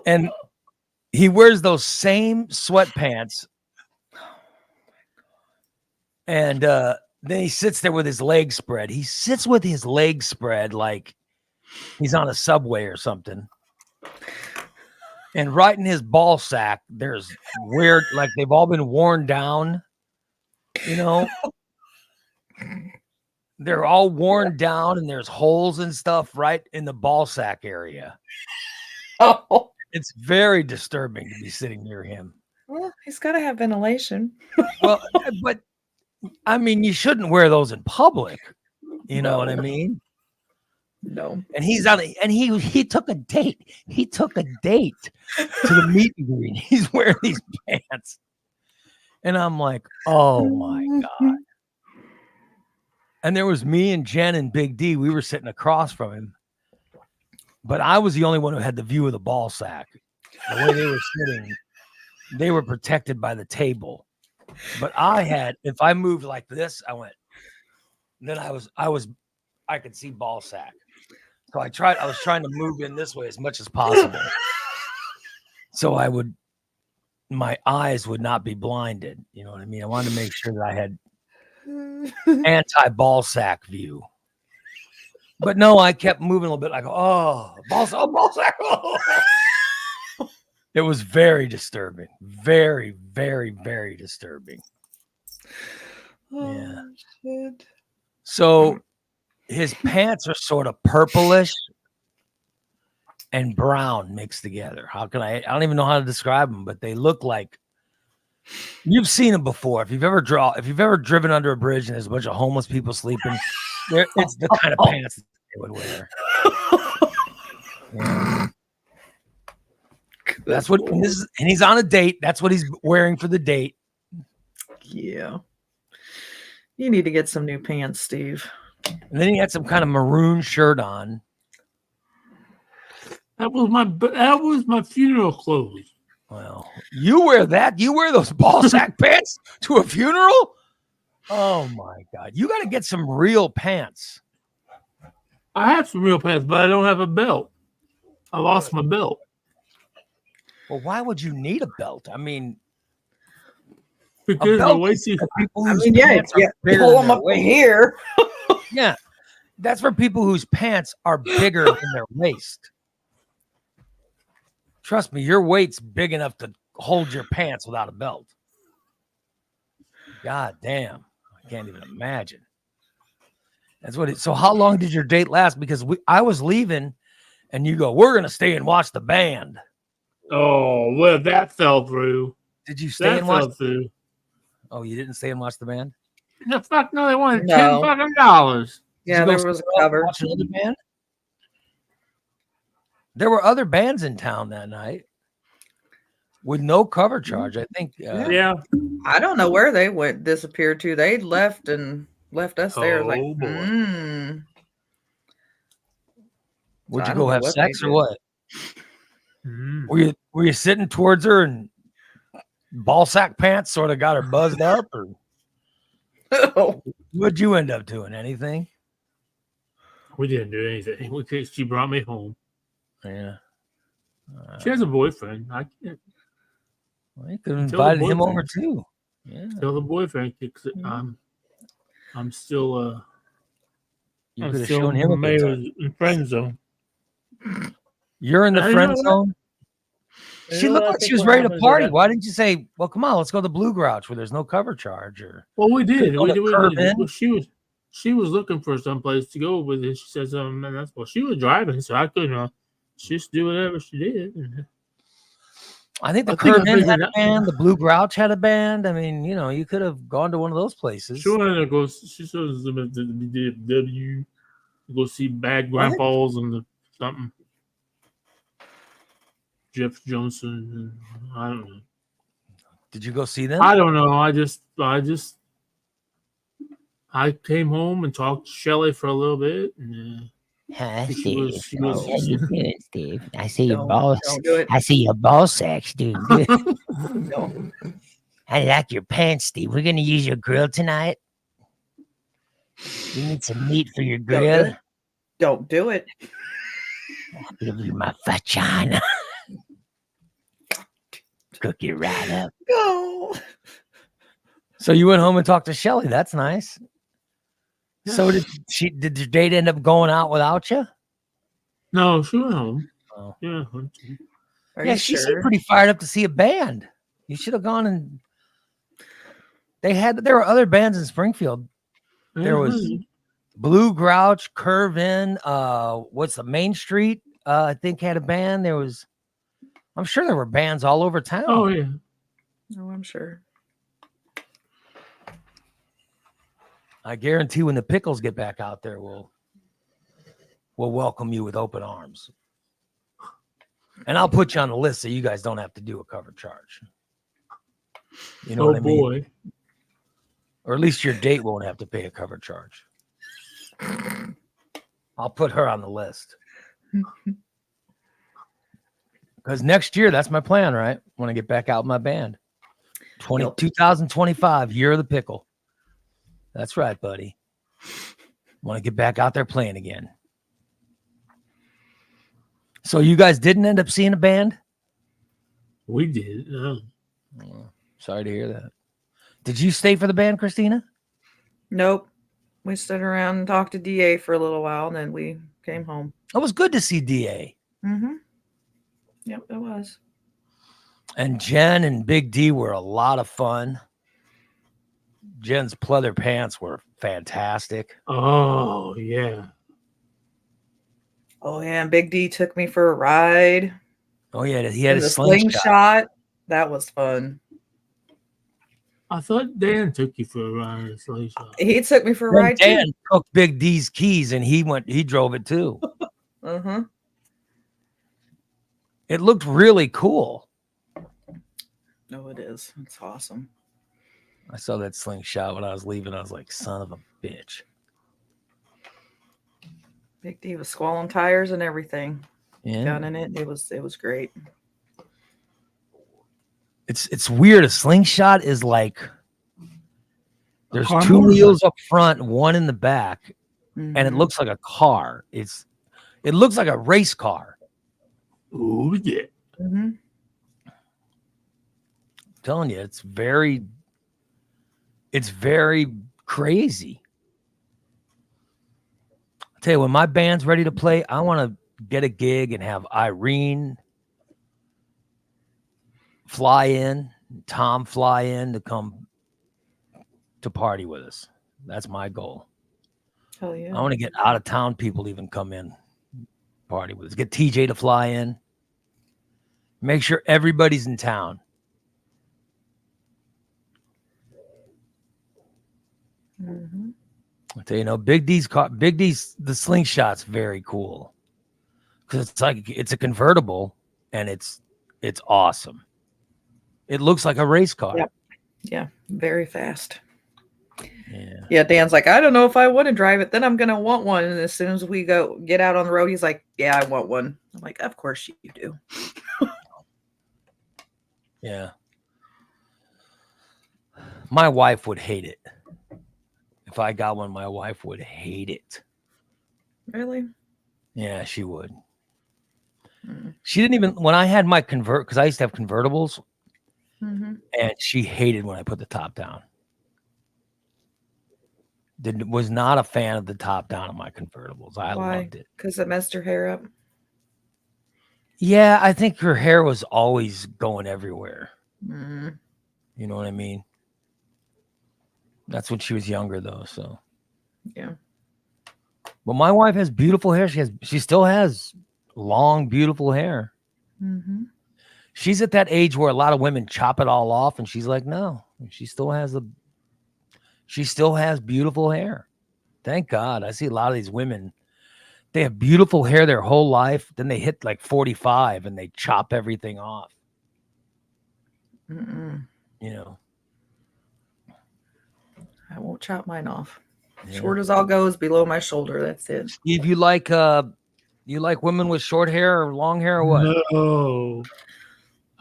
Speaker 1: And he wears those same sweatpants. And then he sits there with his legs spread. He sits with his legs spread like he's on a subway or something. And right in his ball sack, there's weird, like they've all been worn down. You know, They're all worn down and there's holes and stuff right in the ball sack area.
Speaker 3: Oh,
Speaker 1: It's very disturbing to be sitting near him.
Speaker 3: well, he's got to have ventilation.
Speaker 1: Well, but I mean, you shouldn't wear those in public. You know what I
Speaker 3: No.
Speaker 1: mean?
Speaker 3: No.
Speaker 1: And he took a date. He took a date to the meet and greet. He's wearing these pants. And I'm like, oh my God. And there was me and Jen and Big D. We were sitting across from him. But I was the only one who had the view of the ball sack. The way they were sitting, they were protected by the table. But if I moved like this, I went. Then I could see ball sack. So I was trying to move in this way as much as possible. So my eyes would not be blinded. You know what I mean? I wanted to make sure that I had anti-ball sack view. But no, I kept moving a little bit. I go, oh, ball sack. Oh. It was very disturbing. Very, very, very disturbing.
Speaker 3: Oh,
Speaker 1: Yeah.
Speaker 3: shit.
Speaker 1: So his pants are sort of purplish and brown mixed together. I don't even know how to describe them, but they look like you've seen them before. If you've ever driven under a bridge and there's a bunch of homeless people sleeping, it's the kind of pants that they would wear. Yeah. That's what and he's on a date. That's what he's wearing for the date.
Speaker 3: Yeah. You need to get some new pants, Steve.
Speaker 1: And then he had some kind of maroon shirt on.
Speaker 2: That was my funeral clothes.
Speaker 1: Well, you wear that? You wear those ball sack pants to a funeral? Oh my God. You got to get some real pants.
Speaker 2: I have some real pants, but I don't have a belt. I lost my belt.
Speaker 1: Well, why would you need a belt? I mean,
Speaker 2: Because
Speaker 1: belt
Speaker 2: the waist is
Speaker 1: people
Speaker 3: I
Speaker 1: whose
Speaker 3: mean, yeah,
Speaker 1: pants are bigger
Speaker 3: pull
Speaker 1: than
Speaker 3: them
Speaker 1: their
Speaker 3: up
Speaker 1: waist.
Speaker 3: here.
Speaker 1: Yeah, that's for people whose pants are bigger than their waist. Trust me, your weight's big enough to hold your pants without a belt. God damn, I can't even imagine. That's what so how long did your date last? Because I was leaving and you go, we're going to stay and watch the band.
Speaker 2: Oh, well, that fell through.
Speaker 1: Did you stay
Speaker 2: That
Speaker 1: and watch?
Speaker 2: fell through.
Speaker 1: Oh, you didn't stay and watch the band?
Speaker 2: The fuck no, they wanted
Speaker 3: No.
Speaker 2: $10.
Speaker 3: Yeah, there was a cover.
Speaker 1: Watch another band? There were other bands in town that night with no cover charge. I think.
Speaker 2: Yeah.
Speaker 3: I don't know where they disappeared to. They left us there. Like,
Speaker 2: Oh, boy.
Speaker 1: Would
Speaker 3: I
Speaker 1: you
Speaker 3: don't
Speaker 1: go
Speaker 3: know
Speaker 1: have
Speaker 3: what they
Speaker 1: sex or
Speaker 3: did.
Speaker 1: what?
Speaker 2: Mm.
Speaker 1: Were you sitting towards her and ball sack pants sort of got her buzzed up, or what'd you end up doing? Anything?
Speaker 2: We didn't do anything. She brought me home.
Speaker 1: Yeah.
Speaker 2: She has a boyfriend. I can't
Speaker 1: Well, you could have
Speaker 2: Tell the
Speaker 1: invited him over
Speaker 2: boyfriend.
Speaker 1: too. Yeah.
Speaker 2: tell the boyfriend because I'm still
Speaker 1: You
Speaker 2: I'm
Speaker 1: could have
Speaker 2: still
Speaker 1: shown him a good time.
Speaker 2: in friend zone.
Speaker 1: You're in the
Speaker 2: I know
Speaker 1: friend
Speaker 2: that.
Speaker 1: zone.
Speaker 2: You
Speaker 1: She
Speaker 2: know
Speaker 1: looked
Speaker 2: what I
Speaker 1: like
Speaker 2: think
Speaker 1: she was
Speaker 2: what
Speaker 1: ready to
Speaker 2: happens is
Speaker 1: party.
Speaker 2: that-
Speaker 1: Why didn't you say, well, come on, let's go to Blue Grouch where there's no cover charge? Or
Speaker 2: Well, we did.
Speaker 1: on
Speaker 2: We
Speaker 1: a
Speaker 2: did.
Speaker 1: curve in?
Speaker 2: Well, she was looking for someplace to go with it. She says, and that's well, she was driving, so I couldn't just do whatever she did.
Speaker 1: I think the
Speaker 2: I think
Speaker 1: Curve
Speaker 2: I
Speaker 1: In
Speaker 2: figured
Speaker 1: had a
Speaker 2: out-
Speaker 1: band, the Blue Grouch had a band. I mean, you could have gone to one of those places.
Speaker 2: She wanted to go. She says the DFW, go see Bad
Speaker 1: What?
Speaker 2: Grandpas and something. Jeff Johnson. I don't know.
Speaker 1: Did you go see them?
Speaker 2: I don't know. I came home and talked to Shelly for a little bit. And,
Speaker 4: Huh,
Speaker 2: she
Speaker 4: Steve?
Speaker 2: was- she was-
Speaker 4: How you doing, Steve? I see your
Speaker 3: Don't-
Speaker 4: balls.
Speaker 3: don't do it.
Speaker 4: I see your ball sacks, dude. Good.
Speaker 3: Don't.
Speaker 4: I like your pants, Steve. We're gonna use your grill tonight. You need some meat for your
Speaker 3: Don't do
Speaker 4: grill.
Speaker 3: it. Don't do it.
Speaker 4: I'll give you my vagina. Cook it right up.
Speaker 3: Go.
Speaker 1: So you went home and talked to Shelly. That's nice. So did your date end up going out without you?
Speaker 2: no, she went home.
Speaker 1: Oh.
Speaker 2: Yeah.
Speaker 3: Are
Speaker 1: Yeah,
Speaker 3: you
Speaker 1: she
Speaker 3: sure?
Speaker 1: seemed pretty fired up to see a band. You should have gone and there were other bands in Springfield. There was Blue Grouch, Curve In, what's the Main Street? I think had a band. I'm sure there were bands all over town.
Speaker 2: Oh yeah.
Speaker 3: Oh, I'm sure.
Speaker 1: I guarantee when the Pickles get back out there, we'll welcome you with open arms. And I'll put you on the list so you guys don't have to do a cover charge. You know
Speaker 2: Oh
Speaker 1: what I mean?
Speaker 2: boy.
Speaker 1: Or at least your date won't have to pay a cover charge. I'll put her on the list. Because next year, that's my plan, right? When I get back out with my band. 2025, year of the pickle. That's right, buddy. Want to get back out there playing again. So you guys didn't end up seeing a band?
Speaker 2: We did.
Speaker 1: Oh, sorry to hear that. Did you stay for the band, Christina?
Speaker 3: Nope. We stood around and talked to DA for a little while, and then we came home.
Speaker 1: It was good to see DA.
Speaker 3: Mm-hmm. Yep, it was.
Speaker 1: And Jen and Big D were a lot of fun. Jen's pleather pants were fantastic.
Speaker 2: Oh yeah.
Speaker 3: Oh yeah, and Big D took me for a ride.
Speaker 1: Oh yeah, he had
Speaker 3: in
Speaker 1: a
Speaker 3: the
Speaker 1: slingshot.
Speaker 3: That was fun.
Speaker 2: I thought Dan took you for a ride in a slingshot.
Speaker 3: He took me for a
Speaker 1: Then
Speaker 3: ride
Speaker 1: Dan
Speaker 3: too.
Speaker 1: took Big D's keys and he drove it too.
Speaker 3: Uh-huh.
Speaker 1: It looked really cool.
Speaker 3: No, it is. It's awesome.
Speaker 1: I saw that slingshot when I was leaving. I was like, son of a bitch.
Speaker 3: Big D was squalling tires and everything.
Speaker 1: Yeah.
Speaker 3: Gun in it. It was great.
Speaker 1: It's weird. A slingshot is like there's
Speaker 2: car
Speaker 1: two
Speaker 2: motorcycle.
Speaker 1: wheels up front, one in the back, and it
Speaker 3: Mhm.
Speaker 1: looks like a car. It looks like a race car.
Speaker 2: Ooh yeah.
Speaker 3: Mhm.
Speaker 1: I'm telling you, it's very crazy. I'll tell you, when my band's ready to play, I want to get a gig and have Irene fly in, Tom fly in to come to party with us. That's my goal.
Speaker 3: Hell yeah.
Speaker 1: I want to get out of town people to even come in, party with us. Get TJ to fly in. Make sure everybody's in town.
Speaker 3: Mhm.
Speaker 1: I'll tell you, Big D's the slingshot's very cool because it's a convertible and it's awesome. It looks like a race car.
Speaker 3: Yep. Yeah, very fast.
Speaker 1: Yeah.
Speaker 3: Yeah, Dan's like, I don't know if I want to drive it. Then I'm gonna want one. And as soon as we get out on the road, he's like, yeah, I want one. I'm like, of course you do.
Speaker 1: Yeah. My wife would hate it. If I got one, my wife would hate it.
Speaker 3: Really?
Speaker 1: Yeah, she would.
Speaker 3: Mm.
Speaker 1: She didn't even, when I had my because I used to have convertibles,
Speaker 3: Mm-hmm.
Speaker 1: and she hated when I put the top down. Was not a fan of the top down of my convertibles. I loved it.
Speaker 3: Because it messed her hair up.
Speaker 1: Yeah, I think her hair was always going everywhere.
Speaker 3: Mm.
Speaker 1: You know what I mean? That's when she was younger, though. So
Speaker 3: Yeah.
Speaker 1: But my wife has beautiful hair. She still has long, beautiful hair.
Speaker 3: Mm-hmm.
Speaker 1: She's at that age where a lot of women chop it all off, and she's like, no, she still has beautiful hair. Thank God. I see a lot of these women, they have beautiful hair their whole life. Then they hit like 45 and they chop everything off.
Speaker 3: Mm-mm.
Speaker 1: You know,
Speaker 3: I won't chop mine off.
Speaker 1: yeah.
Speaker 3: Short as all goes below my shoulder. That's it.
Speaker 1: Steve, you like women with short hair or long hair or what?
Speaker 2: No.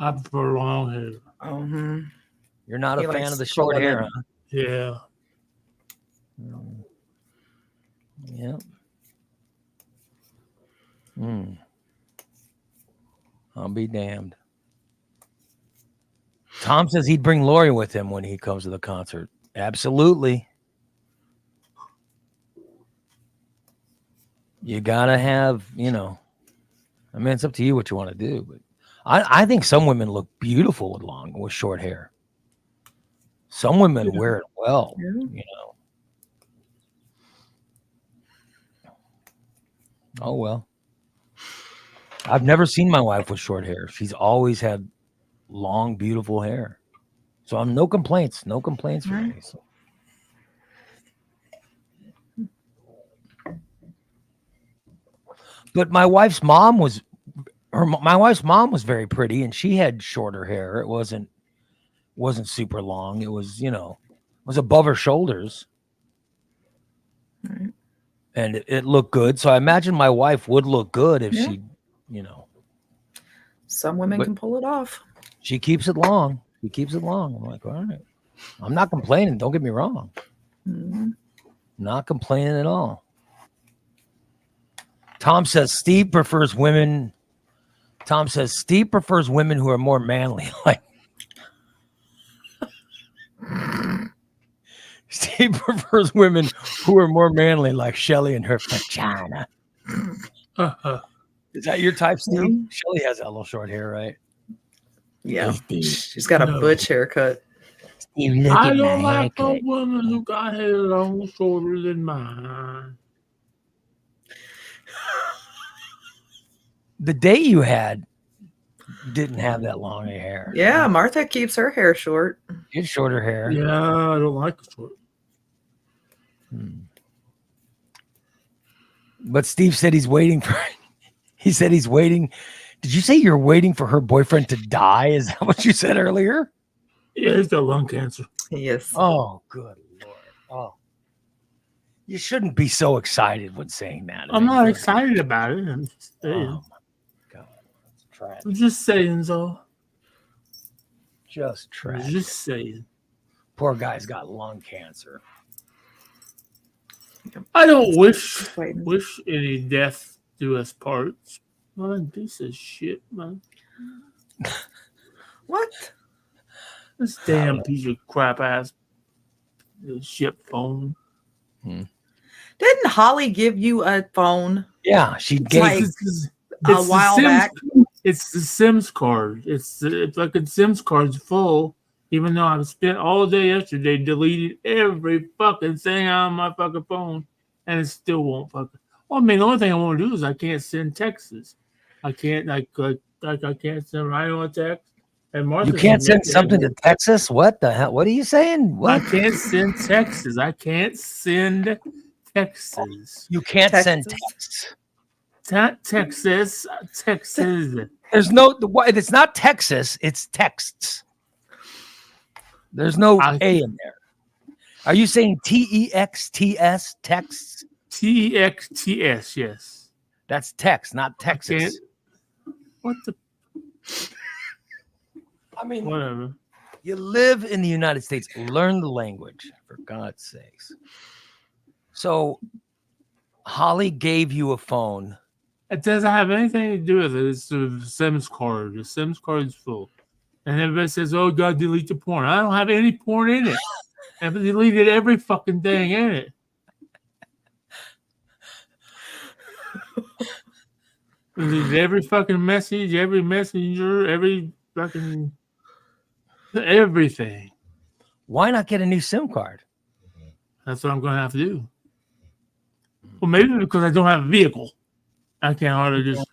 Speaker 2: I prefer long hair.
Speaker 3: Mm-hmm.
Speaker 1: You're not
Speaker 3: He
Speaker 1: a fan
Speaker 3: likes
Speaker 1: of the short
Speaker 3: pulling
Speaker 1: hair,
Speaker 3: it.
Speaker 1: huh?
Speaker 2: Yeah.
Speaker 1: Yeah. I'll be damned. Tom says he'd bring Lori with him when he comes to the concert. Absolutely. You gotta have, I mean, it's up to you what you want to do, but I think some women look beautiful with short hair. Some women wear it well,
Speaker 3: Yeah.
Speaker 1: Oh well. I've never seen my wife with short hair. She's always had long, beautiful hair. So I'm no complaints. No complaints for me. So. But my wife's mom was very pretty, and she had shorter hair. It wasn't super long. It was, it was above her shoulders.
Speaker 3: Right.
Speaker 1: And it looked good. So I imagine my wife would look good if she,
Speaker 3: Some women can pull it off.
Speaker 1: She keeps it long. I'm like, all right. I'm not complaining. Don't get me wrong.
Speaker 3: Mhm.
Speaker 1: Not complaining at all. Tom says Steve prefers women who are more manly. Like Steve prefers women who are more manly, like Shelly and her vagina. Is that your type, Steve?
Speaker 3: Yeah.
Speaker 1: Shelly has that little short hair, right?
Speaker 3: Yeah.
Speaker 4: Steve,
Speaker 3: She's got a butch haircut.
Speaker 4: Steve, look
Speaker 2: I
Speaker 4: at my
Speaker 2: don't like a
Speaker 4: haircut.
Speaker 2: woman who got hair long shorter than mine.
Speaker 1: The date you had didn't have that long hair.
Speaker 3: Yeah, Martha keeps her hair short.
Speaker 1: You had shorter hair.
Speaker 2: Yeah, I don't like it short.
Speaker 1: But Steve said he's waiting. Did you say you're waiting for her boyfriend to die? Is that what you said earlier?
Speaker 2: Yeah, he's got lung cancer.
Speaker 3: Yes.
Speaker 1: Oh, good Lord. Oh. You shouldn't be so excited when saying that.
Speaker 2: I'm not excited about it. I'm just saying.
Speaker 1: Oh, my God. Let's try it.
Speaker 2: I'm just saying, so.
Speaker 1: Just try it.
Speaker 2: Just saying.
Speaker 1: Poor guy's got lung cancer.
Speaker 2: I don't wish
Speaker 3: Waiting.
Speaker 2: any death do us parts. Man, piece of shit, man.
Speaker 3: What?
Speaker 2: This damn piece of crap ass shit phone.
Speaker 3: Didn't Holly give you a phone
Speaker 1: Yeah, she gave.
Speaker 3: like
Speaker 2: It's
Speaker 3: a
Speaker 2: the
Speaker 3: while
Speaker 2: Sims,
Speaker 3: back?
Speaker 2: It's the Sims card. It's fucking Sims card's full. Even though I've spent all day yesterday deleting every fucking thing on my fucking phone, and it still won't fucking. Well, I mean, the only thing I want to do is I can't send texts. I can't I can't send Rhino a text. And Martha
Speaker 1: You can't
Speaker 2: can make
Speaker 1: send something to
Speaker 2: that.
Speaker 1: Texas? What the hell? What are you saying? What?
Speaker 2: I can't send texts. I can't send texts.
Speaker 1: You can't send
Speaker 3: Texas?
Speaker 1: texts.
Speaker 2: Texas.
Speaker 1: There's no. It's not Texas. It's texts. There's no A in there. Are you saying TEXTS texts?
Speaker 2: TXTS, yes.
Speaker 1: That's text, not Texas.
Speaker 2: What the?
Speaker 1: I mean,
Speaker 2: Whatever.
Speaker 1: you live in the United States. Learn the language, for God's sakes. So, Holly gave you a phone.
Speaker 2: It doesn't have anything to do with it. It's the Sims card. The Sims card's full. And everybody says, oh, God, delete the porn. I don't have any porn in it. I've deleted every fucking thing in it. Deleted every fucking message, every messenger, every fucking everything.
Speaker 1: Why not get a new SIM card?
Speaker 2: That's what I'm going to have to do. Well, maybe because I don't have a vehicle. I can't hardly just.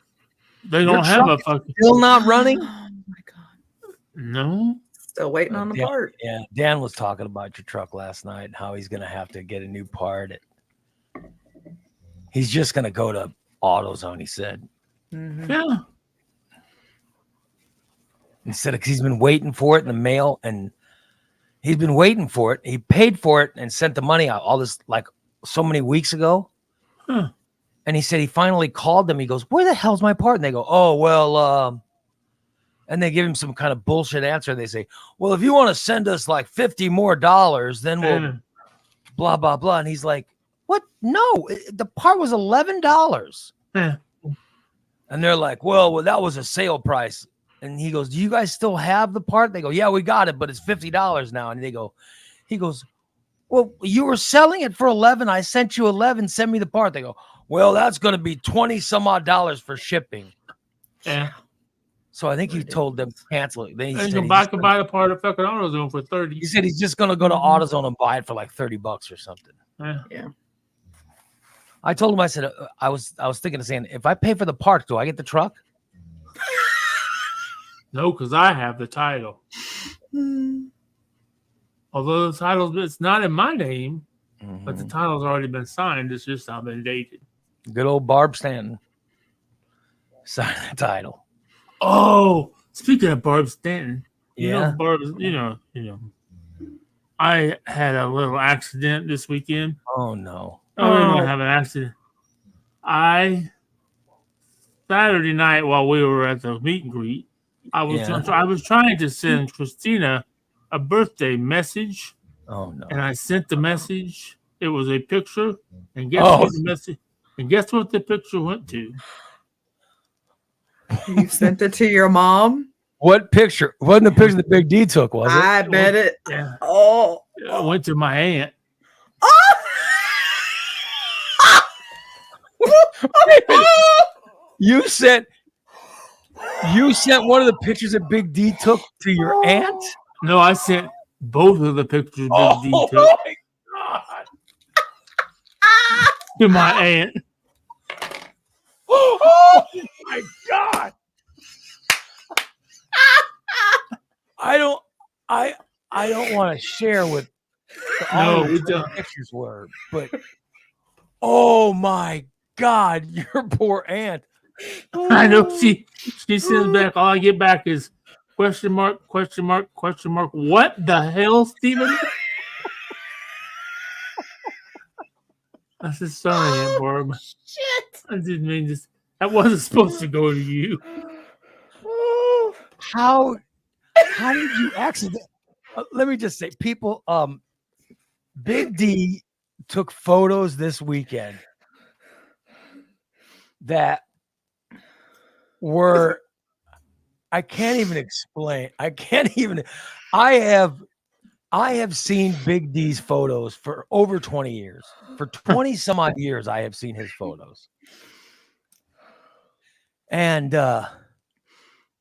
Speaker 2: They don't have a fucking.
Speaker 1: Still not running?
Speaker 3: Oh my God.
Speaker 2: No.
Speaker 3: Still waiting on the part.
Speaker 1: Yeah, Dan was talking about your truck last night, how he's going to have to get a new part. He's just going to go to AutoZone, he said.
Speaker 3: Mhm.
Speaker 2: Yeah.
Speaker 1: Instead of, because he's been waiting for it in the mail, and he's been waiting for it. He paid for it and sent the money out all this, like so many weeks ago.
Speaker 2: Huh.
Speaker 1: And he said he finally called them. He goes, where the hell's my part? And they go, oh, well, and they give him some kind of bullshit answer. They say, well, if you want to send us like $50 more, then we'll blah, blah, blah. And he's like, what? No, the part was $11.
Speaker 2: Yeah.
Speaker 1: And they're like, well, that was a sale price. And he goes, do you guys still have the part? They go, yeah, we got it, but it's $50 now. And he goes, well, you were selling it for 11. I sent you 11. Send me the part. They go, well, that's going to be 20 some odd dollars for shipping.
Speaker 2: Yeah.
Speaker 1: So I think you told them to cancel it. Then he
Speaker 2: And
Speaker 1: said
Speaker 2: you can buy the part of fucking AutoZone for 30.
Speaker 1: he said he's just going to go to AutoZone and buy it for like $30 or something.
Speaker 2: Yeah.
Speaker 3: Yeah.
Speaker 1: I told him, I said, I was thinking of saying, if I pay for the park, do I get the truck?
Speaker 2: No, because I have the title. Although the title, it's not in my name, but the title's already been signed. It's just not been dated.
Speaker 1: Good old Barb Stanton signed the title.
Speaker 2: Oh, speaking of Barb Stanton, you know,
Speaker 1: Yeah.
Speaker 2: Barb, you know, I had a little accident this weekend.
Speaker 1: Oh no.
Speaker 2: I really don't have an accident. Saturday night while we were at the meet and greet, I was trying to send Christina a birthday message.
Speaker 1: Oh no.
Speaker 2: And I sent the message. It was a picture, and guess what the picture went to?
Speaker 3: You sent it to your mom?
Speaker 1: What picture? Wasn't the picture that Big D took, was it?
Speaker 3: I bet it.
Speaker 2: Yeah.
Speaker 3: Oh.
Speaker 2: It went to my aunt.
Speaker 1: You sent one of the pictures that Big D took to your aunt?
Speaker 2: No, I sent both of the pictures Big D took
Speaker 1: my God.
Speaker 2: to my aunt.
Speaker 1: Oh my God. I don't want to share what the pictures were, but oh my God, your poor aunt.
Speaker 2: I know she sends back. All I get back is question mark. What the hell, Stephen? I said, sorry, Aunt Barb.
Speaker 3: Shit.
Speaker 2: I didn't mean this. That wasn't supposed to go to you.
Speaker 1: How did you accident? Let me just say, people. Big D took photos this weekend that were, I can't even explain. I have seen Big D's photos for over 20 years. For 20 some odd years, I have seen his photos. And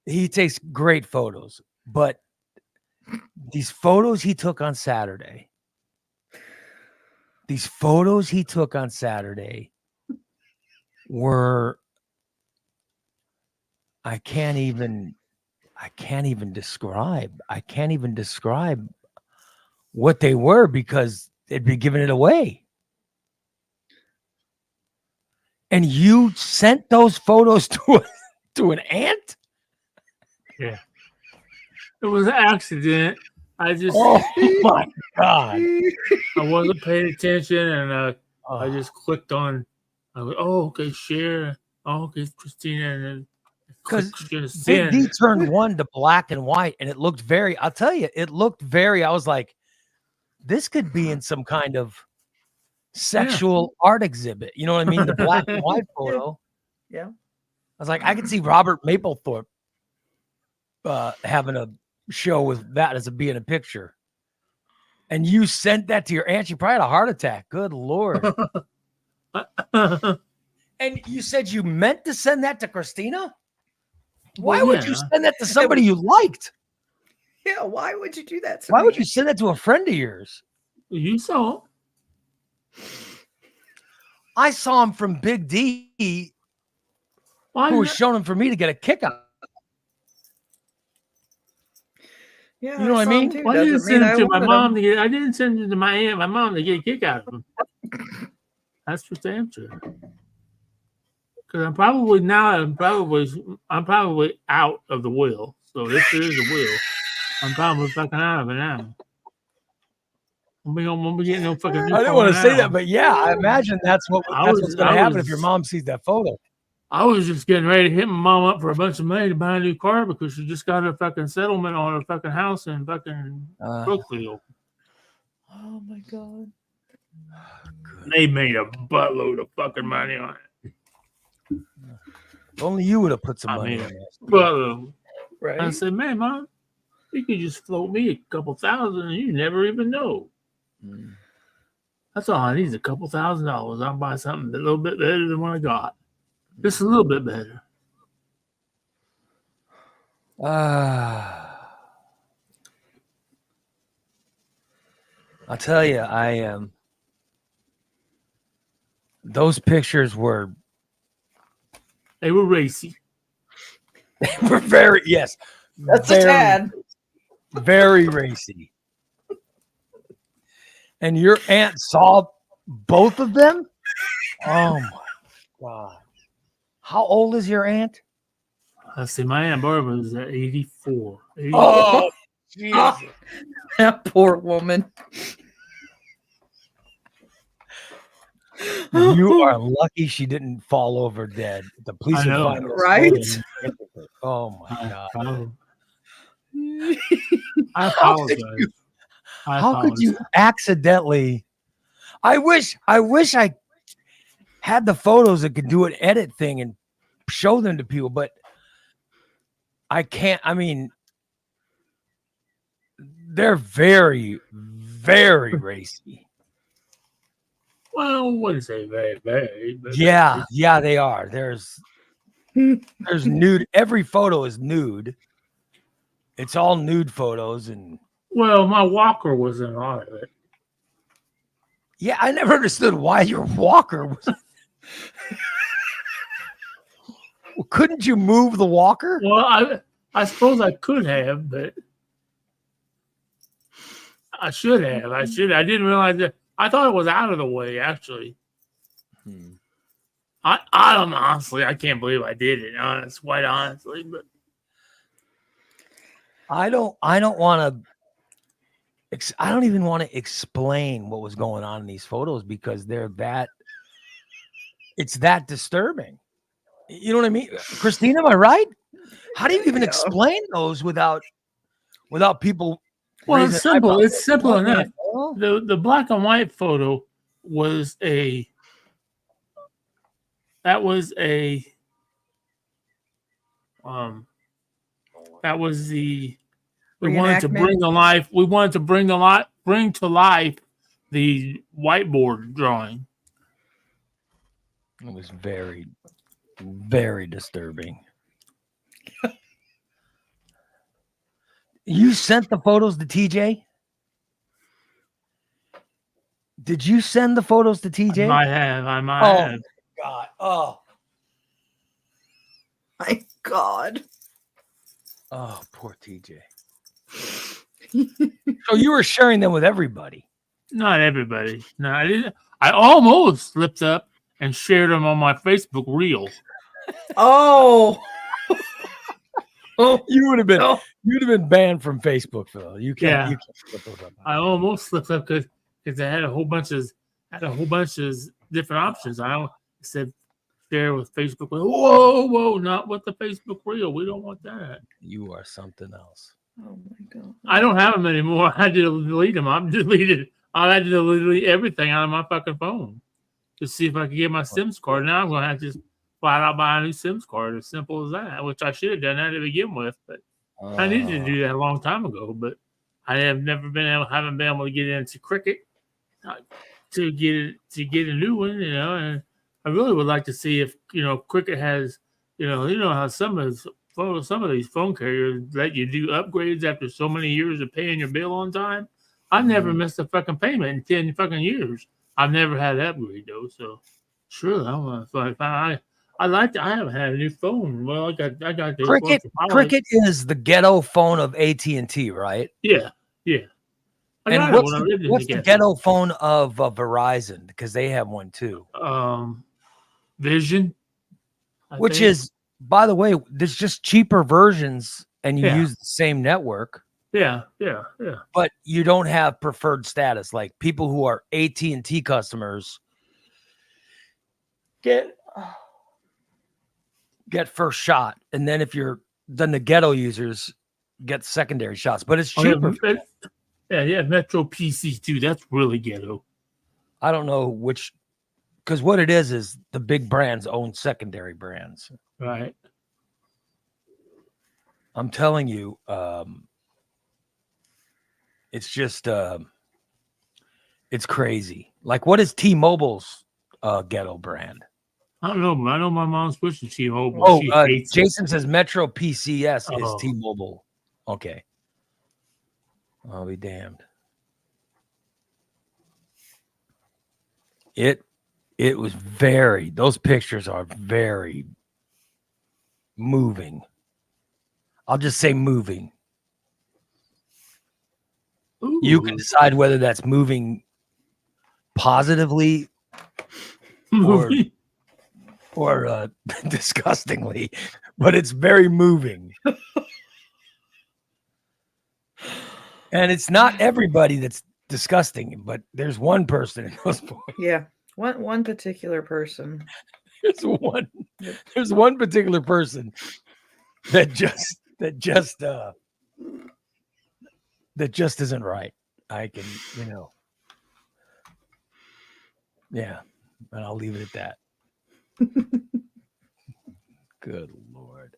Speaker 1: he takes great photos. But these photos he took on Saturday were, I can't even describe what they were because they'd be giving it away. And you sent those photos to an aunt?
Speaker 2: Yeah. It was an accident. I just,
Speaker 1: oh my God.
Speaker 2: I wasn't paying attention, and I just clicked on. I was, okay, share. Oh, okay, Christina, and then
Speaker 1: because Big D turned one to black and white, and it looked very. I'll tell you, it looked very. I was like, this could be in some kind of sexual art exhibit. You know what I mean? The black and white photo.
Speaker 3: Yeah.
Speaker 1: I was like, I could see Robert Mapplethorpe having a show with that as being a picture. And you sent that to your aunt. She probably had a heart attack. Good Lord. And you said you meant to send that to Christina? Why would you send that to somebody you liked?
Speaker 3: Yeah, why would you do that to
Speaker 1: Why
Speaker 3: me?
Speaker 1: would you send that to a friend of yours?
Speaker 2: You saw him.
Speaker 1: I saw him from Big D, who was showing him for me to get a kick out.
Speaker 3: Yeah,
Speaker 1: you know what I mean?
Speaker 2: Well, I didn't send it to my mom to get. I didn't send it to my aunt, my mom to get a kick out of him. That's what's the answer. Because I'm probably out of the will. So if there is a will, I'm probably fucking out of it now. We won't be getting no fucking.
Speaker 1: I didn't want to say that, but yeah, I imagine that's what's going to happen if your mom sees that photo.
Speaker 2: I was just getting ready to hit my mom up for a bunch of money to buy a new car because she just got a fucking settlement on her fucking house in fucking Brookfield.
Speaker 3: Oh my God.
Speaker 2: They made a buttload of fucking money on it.
Speaker 1: If only you would have put some money on it.
Speaker 2: Buttload.
Speaker 3: Right.
Speaker 2: I said, man, Mom, you could just float me a couple thousand and you never even know. That's all I need is a couple $1,000. I'll buy something a little bit better than what I got. Just a little bit better.
Speaker 1: I'll tell you, I am. Those pictures were
Speaker 2: They were racy.
Speaker 1: very yes.
Speaker 3: That's
Speaker 1: very,
Speaker 3: a tad.
Speaker 1: very racy. And your aunt saw both of them? Oh my god. How old is your aunt?
Speaker 2: Let's see, my Aunt Barbara was at 84. 84.
Speaker 1: Oh, Jesus.
Speaker 3: That poor woman.
Speaker 1: You are lucky she didn't fall over dead. The police
Speaker 2: I
Speaker 1: would
Speaker 2: know.
Speaker 1: find those
Speaker 3: Right?
Speaker 1: photos. Oh my god.
Speaker 2: I
Speaker 1: How could
Speaker 2: apologize.
Speaker 1: you,
Speaker 2: I
Speaker 1: how could you
Speaker 2: apologize.
Speaker 1: accidentally? I wish I had the photos that could do an edit thing and show them to people, but I can't. I mean, they're very, very racy.
Speaker 2: Well, wouldn't say very, very. But
Speaker 1: Yeah, yeah, they are. There's nude. Every photo is nude. It's all nude photos, and
Speaker 2: Well, my walker was in a lot of it.
Speaker 1: yeah, I never understood why your walker was. Well, couldn't you move the walker?
Speaker 2: Well, I suppose I could have, but I should have. I didn't realize that. I thought it was out of the way, actually. I don't know, honestly. I can't believe I did it. Quite honestly, but
Speaker 1: I don't want to. I don't even want to explain what was going on in these photos because they're that. It's that disturbing. You know what I mean, Christina? Am I right? How do you even explain those without people?
Speaker 2: well,
Speaker 1: raising
Speaker 2: it's simple.
Speaker 1: eyebrows?
Speaker 2: It's simple
Speaker 1: What the
Speaker 2: enough.
Speaker 1: hell?
Speaker 2: The black and white photo was a. That was a. That was the. We wanted to
Speaker 3: Reenactment?
Speaker 2: bring to life. We wanted to bring to life the whiteboard drawing.
Speaker 1: It was very, very disturbing. You sent the photos to TJ? Did you send the photos to TJ?
Speaker 2: I might have.
Speaker 1: God. Oh.
Speaker 3: My God.
Speaker 1: Oh, poor TJ. So you were sharing them with everybody.
Speaker 2: Not everybody. No, I didn't. I almost slipped up and shared them on my Facebook reel.
Speaker 3: Oh. Oh.
Speaker 1: You would have been
Speaker 3: Oh.
Speaker 1: you'd have been banned from Facebook, Phil. You can't
Speaker 2: Yeah.
Speaker 1: you can't put those up.
Speaker 2: I almost slipped up because I had a whole bunch of different options. I said share with Facebook. Whoa, not with the Facebook reel. We don't want that.
Speaker 1: You are something else.
Speaker 3: Oh my God.
Speaker 2: I don't have them anymore. I had to delete them. I had to delete everything out of my fucking phone to see if I could get my Sims card. Now I'm going to have to just flat out buy a new Sims card. As simple as that, which I should have done that to begin with. But I needed to do that a long time ago. But I haven't been able to get into Cricket to get a new one, and I really would like to see if Cricket has, how some of these phone carriers let you do upgrades after so many years of paying your bill on time. I've never missed a fucking payment in 10 fucking years. I've never had an upgrade though, so sure, I want to. I haven't had a new phone. Well, I got this
Speaker 1: Cricket.
Speaker 2: one.
Speaker 1: Cricket is the ghetto phone of AT&T, right?
Speaker 2: Yeah.
Speaker 1: And what's the ghetto phone of Verizon? Because they have one too.
Speaker 2: Vision,
Speaker 1: Which is, by the way, there's just cheaper versions, and you use the same network.
Speaker 2: Yeah.
Speaker 1: But you don't have preferred status. Like people who are AT&T customers get first shot, and then then the ghetto users get secondary shots. But it's cheaper.
Speaker 2: Yeah, Metro PC too. That's really ghetto.
Speaker 1: I don't know which, because what it is the big brands own secondary brands.
Speaker 2: Right.
Speaker 1: I'm telling you, it's just it's crazy. Like, what is T-Mobile's ghetto brand?
Speaker 2: I don't know, but I know my mom's pushing T-Mobile.
Speaker 1: Oh, Jason says Metro PCS is
Speaker 2: Oh.
Speaker 1: T-Mobile. Okay. I'll be damned. It It was those pictures are very moving. I'll just say moving. You can
Speaker 2: Ooh.
Speaker 1: decide whether that's moving positively
Speaker 2: Movie.
Speaker 1: or disgustingly, but it's very moving. And it's not everybody that's disgusting, but there's one person in those photos.
Speaker 3: Yeah. One particular person.
Speaker 1: There's one particular person that just isn't right. I can, yeah, and I'll leave it at that. Good Lord.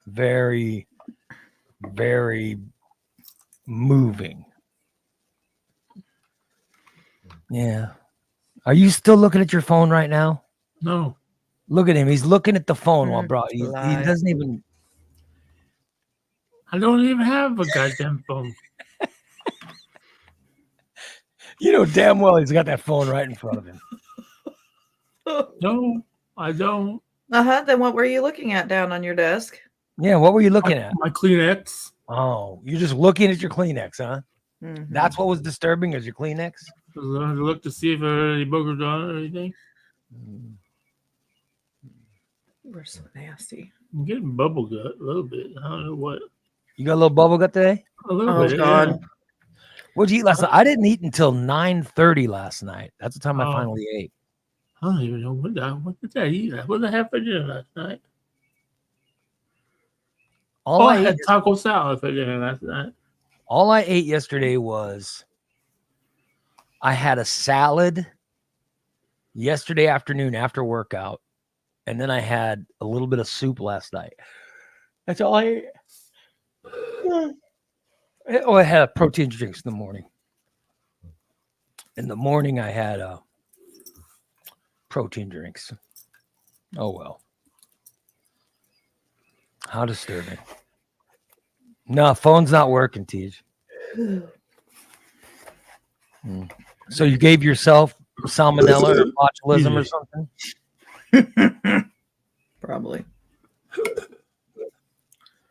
Speaker 1: Very, very moving. Yeah. Are you still looking at your phone right now?
Speaker 2: No.
Speaker 1: Look at him. He's looking at the phone while he
Speaker 3: Lie.
Speaker 1: doesn't even.
Speaker 2: I don't even have a goddamn phone.
Speaker 1: You know damn well he's got that phone right in front of him.
Speaker 2: No, I don't.
Speaker 3: Then what were you looking at down on your desk?
Speaker 1: Yeah, what were you looking at?
Speaker 2: My Kleenex.
Speaker 1: Oh, you're just looking at your Kleenex, huh?
Speaker 3: Mhm.
Speaker 1: That's what was disturbing is your Kleenex?
Speaker 2: I look to see if there are any boogers on it or anything.
Speaker 3: You were so nasty.
Speaker 2: I'm getting bubble gut a little bit. I don't know what.
Speaker 1: You got a little bubble gut today?
Speaker 2: A little
Speaker 3: Oh,
Speaker 2: bit.
Speaker 3: God.
Speaker 2: Yeah.
Speaker 1: What'd you eat last night? I didn't eat until 9:30 last night. That's the time I
Speaker 2: Oh.
Speaker 1: finally ate.
Speaker 2: I don't even know what did I eat? What did I have for dinner last night? I had taco salad for dinner last night.
Speaker 1: All I ate yesterday was I had a salad yesterday afternoon after workout, and then I had a little bit of soup last night. That's all I ate. Oh, I had protein drinks in the morning. In the morning, I had protein drinks. Oh, well. How disturbing. No, phone's not working, Tej. So you gave yourself salmonella or botulism or something?
Speaker 3: Probably.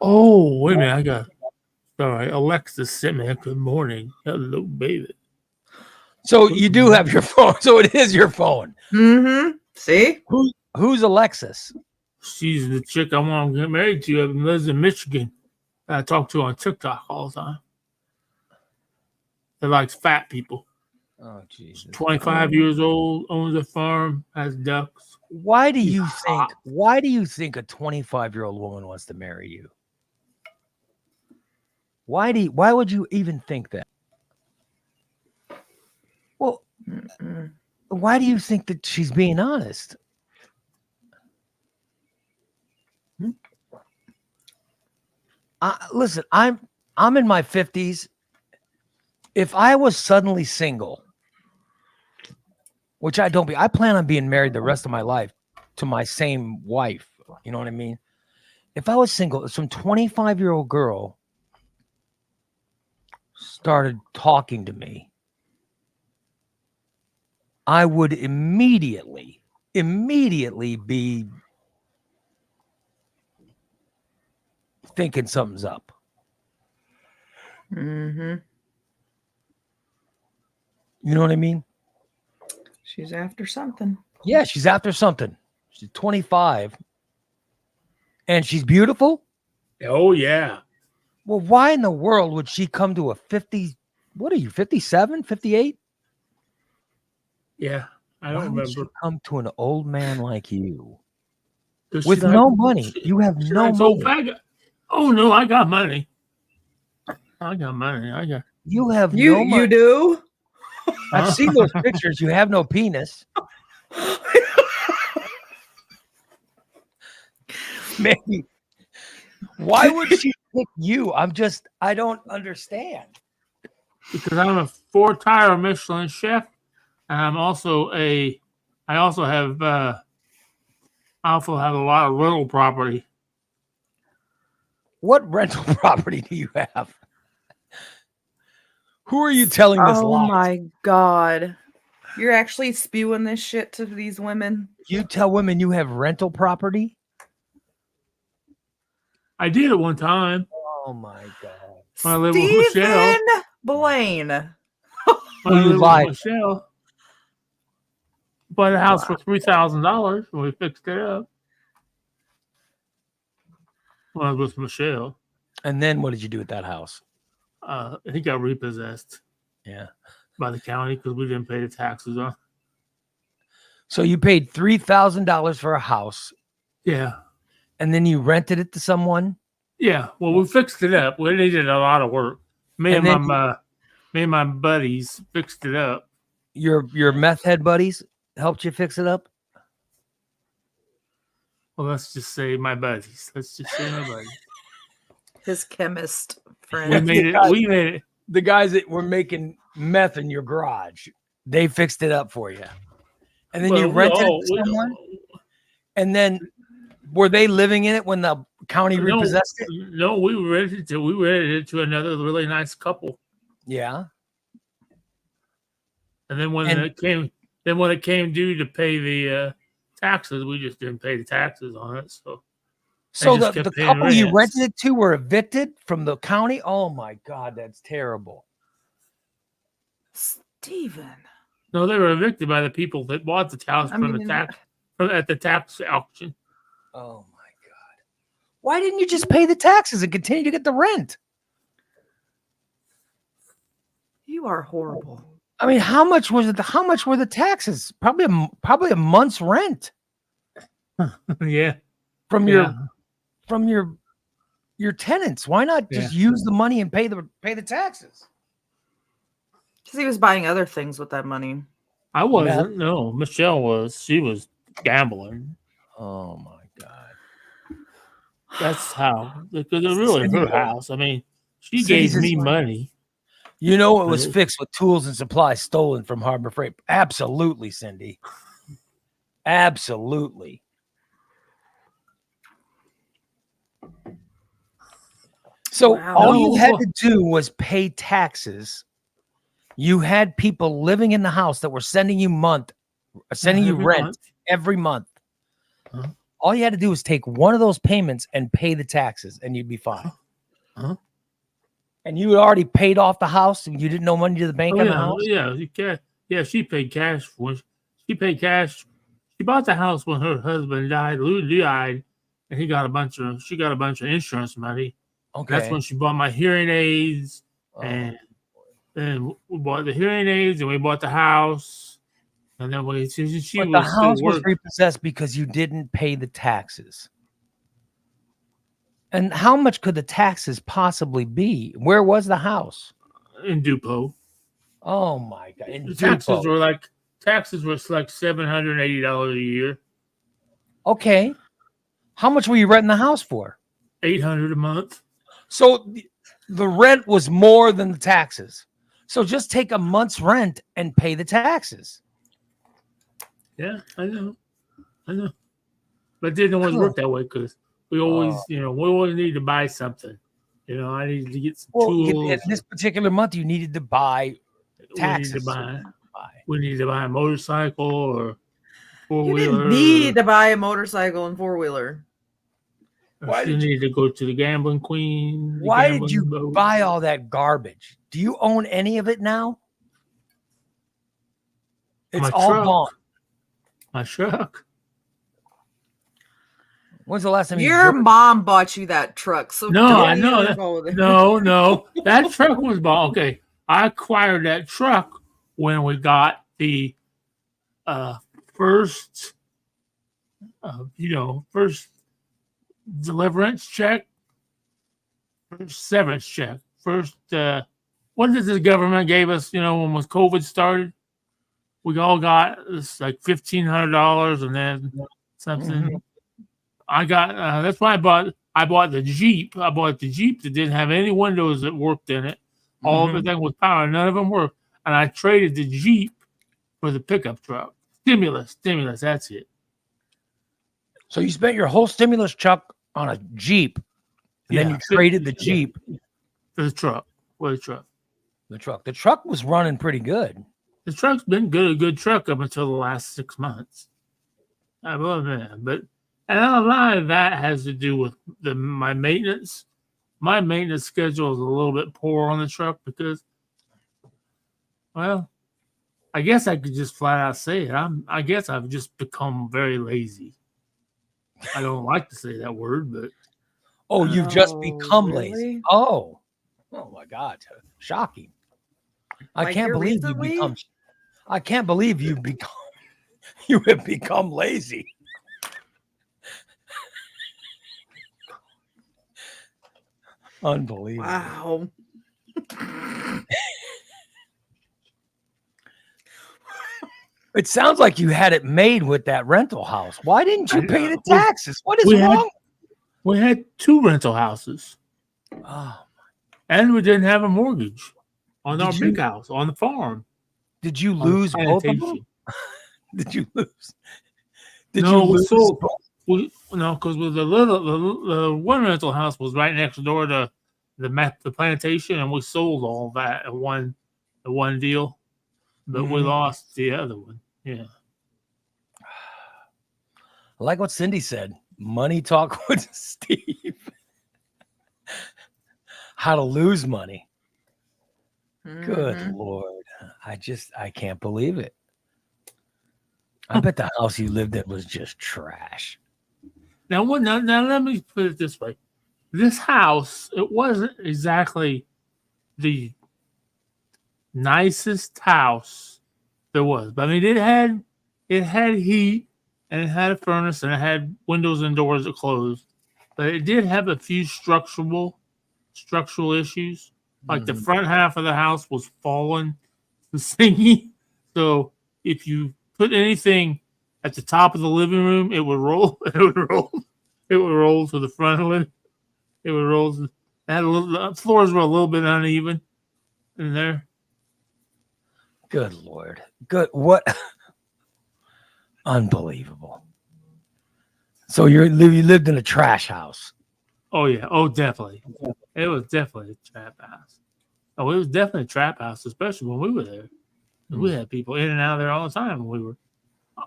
Speaker 2: Oh, wait a minute. Sorry, Alexa sent me a good morning. Hello, baby.
Speaker 1: So you do have your phone. So it is your phone.
Speaker 3: Mm-hmm. See?
Speaker 1: Who's Alexis?
Speaker 2: She's the chick I want to get married to. Lives in Michigan. I talk to on TikTok all the time. They likes fat people.
Speaker 1: Oh, Jesus.
Speaker 2: 25 years old, owns a farm, has ducks.
Speaker 1: Why do you think a 25-year-old woman wants to marry you? Why would you even think that? Well, why do you think that she's being honest? Listen, I'm in my 50s. If I was suddenly single, which I don't be, I plan on being married the rest of my life to my same wife. You know what I mean? If I was single, some 25-year-old girl started talking to me, I would immediately be thinking something's up.
Speaker 3: Mm-hmm.
Speaker 1: You know what I mean?
Speaker 3: She's after something.
Speaker 1: Yeah, she's after something. She's 25 and she's beautiful.
Speaker 2: Oh, yeah.
Speaker 1: Well, why in the world would she come to a 50? What are you, 57, 58?
Speaker 2: Yeah, I don't
Speaker 1: Why would she
Speaker 2: remember.
Speaker 1: come to an old man like you
Speaker 2: Does
Speaker 1: with
Speaker 2: she like-
Speaker 1: no money? You have
Speaker 2: she
Speaker 1: no
Speaker 2: likes old
Speaker 1: money.
Speaker 2: faggot. Oh, no, I got money. I got money.
Speaker 1: You have
Speaker 3: You
Speaker 1: no money.
Speaker 3: you do?
Speaker 1: I've seen those pictures. You have no penis. Maybe. Why would she pick you? I don't understand.
Speaker 2: Because I'm a 4-tire Michelin chef, and I also have a lot of rental property.
Speaker 1: What rental property do you have? Who are you telling this
Speaker 3: Oh
Speaker 1: lie?
Speaker 3: my God. You're actually spewing this shit to these women?
Speaker 1: You tell women you have rental property?
Speaker 2: I did at one time
Speaker 1: Oh my God.
Speaker 2: when I lived with Michelle.
Speaker 3: Stephen Blaine.
Speaker 2: When
Speaker 1: Well,
Speaker 2: I
Speaker 1: you
Speaker 2: lived
Speaker 1: lied.
Speaker 2: with Michelle. Bought a house
Speaker 3: Wow.
Speaker 2: for $3,000 when we fixed it up. When I was with Michelle.
Speaker 1: And then what did you do with that house?
Speaker 2: He got repossessed
Speaker 1: Yeah.
Speaker 2: by the county because we didn't pay the taxes on.
Speaker 1: So you paid $3,000 for a house
Speaker 2: Yeah.
Speaker 1: and then you rented it to someone?
Speaker 2: Yeah. Well, we fixed it up. We needed a lot of work. Me
Speaker 1: And
Speaker 2: and
Speaker 1: then
Speaker 2: my buddies fixed it up.
Speaker 1: your meth head buddies helped you fix it up?
Speaker 2: Well, let's just say my buddies.
Speaker 3: His chemist friend.
Speaker 2: We made it.
Speaker 1: The guys that were making meth in your garage, they fixed it up for you. And then you rented it to someone? And then were they living in it when the county repossessed it?
Speaker 2: No, we rented it to another really nice couple.
Speaker 1: Yeah.
Speaker 2: And then when it came due to pay the taxes, we just didn't pay the taxes on it. So
Speaker 1: the couple you rented it to were evicted from the county? Oh my God, that's terrible.
Speaker 3: Steven.
Speaker 2: No, they were evicted by the people that bought the house at the tax auction.
Speaker 1: Oh my God. Why didn't you just pay the taxes and continue to get the rent?
Speaker 3: You are horrible.
Speaker 1: I mean, how much was it? How much were the taxes? Probably a month's rent.
Speaker 2: Yeah.
Speaker 1: From your tenants. Why not just use the money and pay the taxes?
Speaker 3: Because he was buying other things with that money.
Speaker 2: I wasn't. No, Michelle was. She was gambling.
Speaker 1: Oh my God.
Speaker 2: That's how. Because it really her house. I mean, she
Speaker 1: Cindy
Speaker 2: gave
Speaker 1: says-
Speaker 2: me money.
Speaker 1: You know it was fixed with tools and supplies stolen from Harbor Freight. Absolutely, Cindy. Absolutely. So
Speaker 3: Wow.
Speaker 1: all you had to do was pay taxes. You had people living in the house that were sending you rent every month.
Speaker 2: Huh?
Speaker 1: All you had to do was take one of those payments and pay the taxes, and you'd be fine.
Speaker 2: Huh?
Speaker 1: And you had already paid off the house, and you didn't know money to the bank on the house.
Speaker 2: Yeah, she paid cash she paid cash. She bought the house when her husband died. Lou died, and she got a bunch of insurance money.
Speaker 1: Okay,
Speaker 2: That's when she bought my hearing aids, and then we bought the hearing aids, and we bought the house, and then
Speaker 1: the house was repossessed because you didn't pay the taxes. And how much could the taxes possibly be? Where was the house?
Speaker 2: in Duplo.
Speaker 1: Oh my God! In
Speaker 2: The taxes
Speaker 1: Duplo.
Speaker 2: were like $780 a year.
Speaker 1: Okay, how much were you renting the house for?
Speaker 2: $800 a month.
Speaker 1: So the rent was more than the taxes. So just take a month's rent and pay the taxes.
Speaker 2: Yeah, I know. But it didn't always work that way because we always, we always need to buy something. I needed to get some tools.
Speaker 1: In this particular month, you needed to buy taxes.
Speaker 2: We needed to buy a motorcycle or
Speaker 3: You
Speaker 2: four-wheeler.
Speaker 3: didn't need to buy a motorcycle and four-wheeler.
Speaker 2: Why did you need to go to the gambling queen?
Speaker 1: Why did you buy all that garbage? Do you own any of it now? It's all gone.
Speaker 2: My truck.
Speaker 1: When's the last time
Speaker 3: Your mom bought you that truck? So
Speaker 2: no, I know that. No, that truck was bought. Okay, I acquired that truck when we got the first deliverance check, first severance check, first. What did the government gave us? When COVID started, we all got this like $1,500 and then something.
Speaker 1: Mm-hmm.
Speaker 2: I got. That's why I bought the Jeep. I bought the Jeep that didn't have any windows that worked in it. All of everything was power. None of them worked. And I traded the Jeep for the pickup truck. Stimulus. That's it.
Speaker 1: So you spent your whole stimulus check on a Jeep, and then you traded the Jeep
Speaker 2: for the truck. For the truck.
Speaker 1: The truck was running pretty good.
Speaker 2: The truck's been a good truck up until the last 6 months. I will admit, but and a lot of that has to do with my maintenance. My maintenance schedule is a little bit poor on the truck because, well, I guess I could just flat out say it. I guess I've just become very lazy. I don't like to say that word, but
Speaker 1: Oh, you've just
Speaker 3: Oh,
Speaker 1: become
Speaker 3: really?
Speaker 1: lazy. Oh my God, shocking! I
Speaker 3: Like
Speaker 1: can't
Speaker 3: here
Speaker 1: believe
Speaker 3: recently?
Speaker 1: you become. I can't believe you become. You have become lazy. Unbelievable.
Speaker 3: Wow.
Speaker 1: It sounds like you had it made with that rental house. Why didn't you
Speaker 2: I
Speaker 1: pay the
Speaker 2: know.
Speaker 1: taxes? What is
Speaker 2: we had-
Speaker 1: wrong?
Speaker 2: we had 2 rental houses,
Speaker 1: Oh,
Speaker 2: and we didn't have a mortgage on our
Speaker 1: Did
Speaker 2: big
Speaker 1: you-
Speaker 2: house on the farm.
Speaker 1: did you
Speaker 2: on the
Speaker 1: lose both of them?
Speaker 2: plantation.
Speaker 1: Did you lose? Did
Speaker 2: No,
Speaker 1: you
Speaker 2: we
Speaker 1: lose
Speaker 2: sold.
Speaker 1: both?
Speaker 2: Because the one rental house was right next door to the plantation, and we sold all that at one deal, but we
Speaker 1: Mhm.
Speaker 2: lost the other one. Yeah,
Speaker 1: I like what Cindy said. Money talk with Steve. How to lose money. Good
Speaker 3: Mhm.
Speaker 1: Lord. I can't believe it. I bet the house you lived in was just trash.
Speaker 2: Now let me put it this way: this house, it wasn't exactly the nicest house there was, but I mean it had heat and it had a furnace and it had windows and doors that closed, but it did have a few structural issues. Like the
Speaker 1: Mhm.
Speaker 2: front half of the house was fallen to sinking, so if you put anything at the top of the living room, it would roll. It would roll. It would roll to the front of it. It would roll. It had the floors were a little bit uneven in there.
Speaker 1: Good Lord. Good. What? Unbelievable. So you lived in a trash house.
Speaker 2: Oh yeah. Oh, definitely. It was definitely a trap house. Oh, it was definitely a trap house, especially when we were there. We had people in and out of there all the time when we were.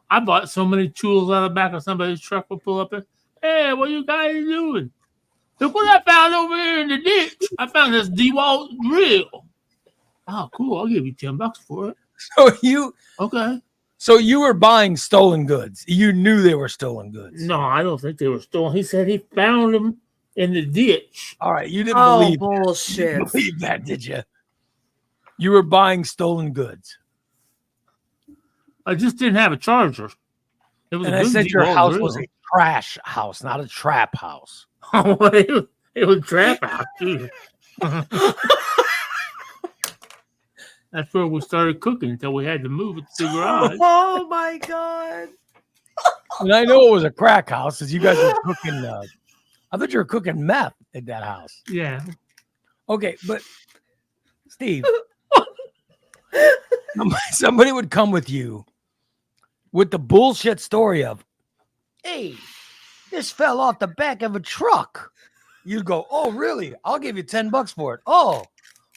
Speaker 2: I bought so many tools out of the back of somebody's truck. Would pull up there. Hey, what you guys doing? Look what I found over here in the ditch. I found this DeWalt drill. Oh, cool. I'll give you $10 for it.
Speaker 1: Okay.
Speaker 2: Okay.
Speaker 1: So you were buying stolen goods. You knew they were stolen goods.
Speaker 2: No, I don't think they were stolen. He said he found them in the ditch.
Speaker 1: All right. You didn't
Speaker 3: Oh,
Speaker 1: believe that. You
Speaker 3: bullshit.
Speaker 1: didn't believe that, did you? You were buying stolen goods.
Speaker 2: I just didn't have a charger. It was
Speaker 1: And
Speaker 2: a
Speaker 1: I
Speaker 2: good
Speaker 1: said your
Speaker 2: DeWalt
Speaker 1: house
Speaker 2: drill.
Speaker 1: was a trash house, not a trap house.
Speaker 2: Oh, it was trap house too. That's where we started cooking until we had to move it to the garage.
Speaker 3: Oh my god.
Speaker 1: And I know it was a crack house because you guys were cooking. I thought you were cooking meth at that house.
Speaker 2: Yeah.
Speaker 1: Okay, but Steve, somebody would come with you with the bullshit story of, hey, this fell off the back of a truck. You'd go, oh, really? I'll give you $10 for it. Oh,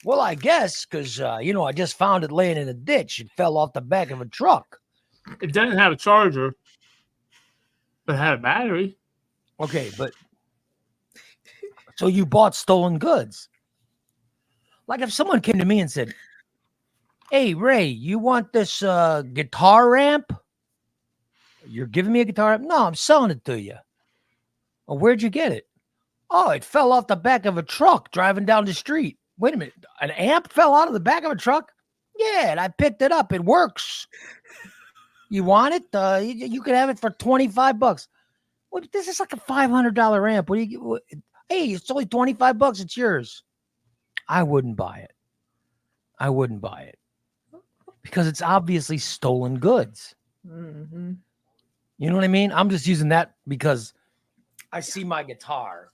Speaker 1: well, I guess because, I just found it laying in a ditch. It fell off the back of a truck.
Speaker 2: It doesn't have a charger, but it had a battery.
Speaker 1: Okay, but so you bought stolen goods. Like if someone came to me and said, hey, Ray, you want this guitar amp? You're giving me a guitar amp? No, I'm selling it to you. Oh, where'd you get it? Oh, it fell off the back of a truck driving down the street. Wait a minute. An amp fell out of the back of a truck? Yeah, and I picked it up. It works. You want it? You could have it for $25. What? This is like a $500 amp. Hey, it's only $25. It's yours. I wouldn't buy it. I wouldn't buy it because it's obviously stolen goods.
Speaker 3: Mhm.
Speaker 1: You know what I mean? I'm just using that because I see my guitar.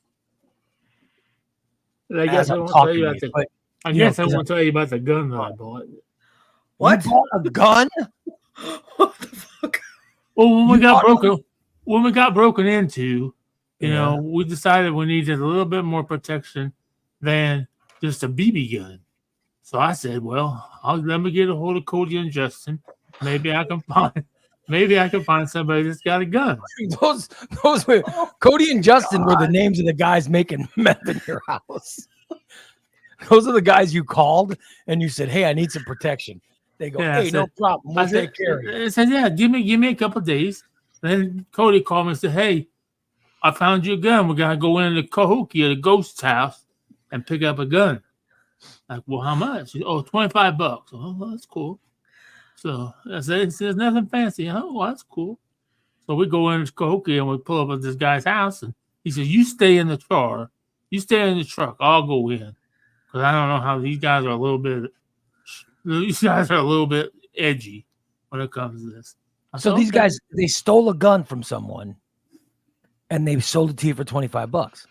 Speaker 2: I guess
Speaker 1: as
Speaker 2: I
Speaker 1: I'm
Speaker 2: won't tell
Speaker 1: talking
Speaker 2: you
Speaker 1: to
Speaker 2: about
Speaker 1: you,
Speaker 2: the.
Speaker 1: but
Speaker 2: I
Speaker 1: you know,
Speaker 2: guess I
Speaker 1: 'cause
Speaker 2: won't tell you about the gun that I bought.
Speaker 3: What?
Speaker 1: You bought a gun?
Speaker 3: What the fuck?
Speaker 2: Well, when we
Speaker 1: You
Speaker 2: got
Speaker 1: bought-
Speaker 2: broken into, you
Speaker 1: Yeah.
Speaker 2: know, we decided we needed a little bit more protection than just a BB gun. So I said, well, let me get a hold of Cody and Justin. Maybe I can find somebody that's got a gun.
Speaker 1: Those were Cody and Justin were the names of the guys making meth in your house. Those are the guys you called and you said, "Hey, I need some protection." They go,
Speaker 2: Yeah, I
Speaker 1: "Hey, no
Speaker 2: said-
Speaker 1: problem. We'll take care of you."
Speaker 2: I said, yeah, give me a couple of days. Then Cody called me and said, hey, I found you a gun. We're gonna go into Cahokia, the ghost's house, and pick up a gun. Like, well, how much? Oh, $25. Oh, well, that's cool. So I said, there's nothing fancy. Oh, well, that's cool. So we go into Cahokia and we pull up at this guy's house, and he says, you stay in the car. You stay in the truck. I'll go in. Because I don't know how these guys are a little bit edgy when it comes to this.
Speaker 1: So these guys, they stole a gun from someone and they sold it to you for $25.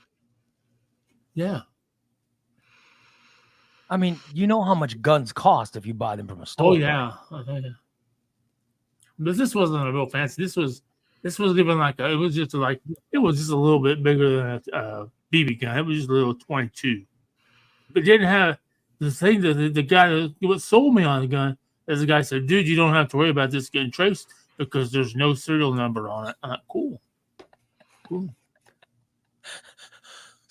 Speaker 2: Yeah.
Speaker 1: I mean, you know how much guns cost if you buy them from a store.
Speaker 2: Oh yeah. But this wasn't a real fancy. This was even like it was just a little bit bigger than a BB gun. It was just a little 22. But it didn't have the thing that the guy that sold me on the gun. As the guy said, dude, you don't have to worry about this getting traced because there's no serial number on it. I'm like, cool.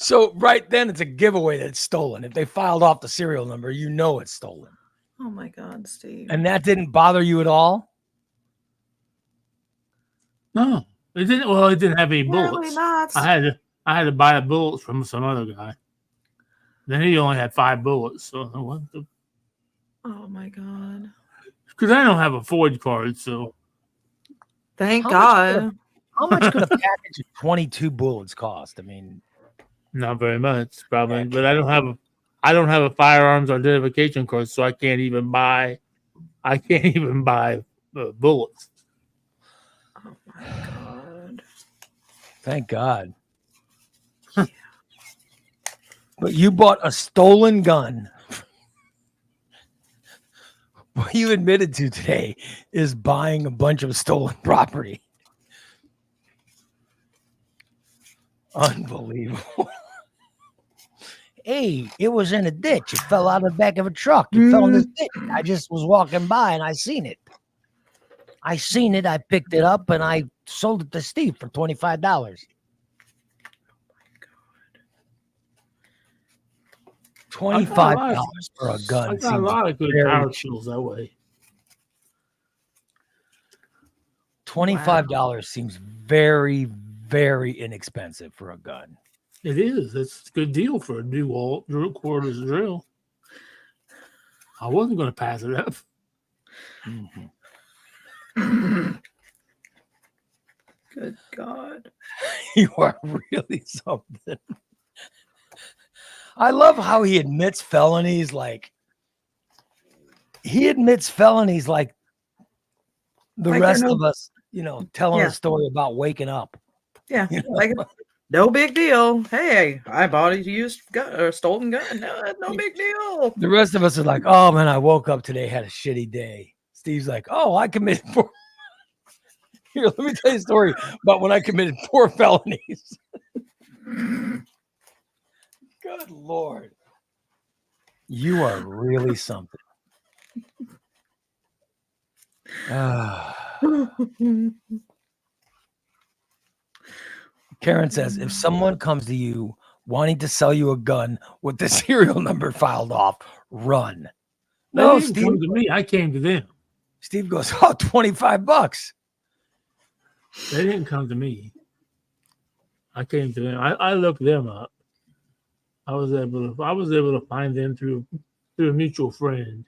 Speaker 1: So right then it's a giveaway that it's stolen. If they filed off the serial number, you know it's stolen.
Speaker 3: Oh my God, Steve.
Speaker 1: And that didn't bother you at all?
Speaker 2: No, it didn't. Well, it didn't have any bullets.
Speaker 3: Really not.
Speaker 2: I had to buy the bullets from some other guy. Then he only had 5 bullets. So what the?
Speaker 3: Oh my God.
Speaker 2: Because I don't have a Ford card, so
Speaker 3: Thank
Speaker 1: How
Speaker 3: God.
Speaker 1: How much could a package of 22 bullets cost? I mean,
Speaker 2: not very much, probably. But I don't have a firearms identification card, so I can't even buy bullets.
Speaker 3: Oh my God.
Speaker 1: thank God. But you bought a stolen gun. What you admitted to today is buying a bunch of stolen property. Unbelievable.
Speaker 4: Hey, it was in a ditch. It fell out of the back of a truck. It fell in this ditch. I just was walking by and I seen it. I picked it up and I sold it to Steve for $25.
Speaker 1: $25 for a gun.
Speaker 2: I got a
Speaker 1: seems
Speaker 2: lot of good
Speaker 1: very
Speaker 2: power
Speaker 1: cheap.
Speaker 2: tools that way.
Speaker 1: $25 seems very, very inexpensive for a gun.
Speaker 2: It is. It's a good deal for a dual quarters drill. I wasn't going to pass it up.
Speaker 3: Good God.
Speaker 1: You are really something. I love how he admits felonies like the
Speaker 3: Like
Speaker 1: rest
Speaker 3: they're
Speaker 1: of us, telling
Speaker 3: Yeah.
Speaker 1: a story about waking up.
Speaker 3: Yeah.
Speaker 1: You know?
Speaker 3: Like, no big deal. Hey, I bought a used gun or stolen gun. No big deal.
Speaker 1: The rest of us are like, oh man, I woke up today, had a shitty day. Steve's like, oh, I committed 4. Here, let me tell you a story about when I committed 4 felonies. Good Lord. You are really something. Karen says, if someone comes to you wanting to sell you a gun with the serial number filed off, run. No,
Speaker 2: They didn't
Speaker 1: Steve.
Speaker 2: come to me. I came to them.
Speaker 1: Steve goes, oh, $25.
Speaker 2: They didn't come to me. I came to them. I looked them up. I was able to find them through a mutual friend.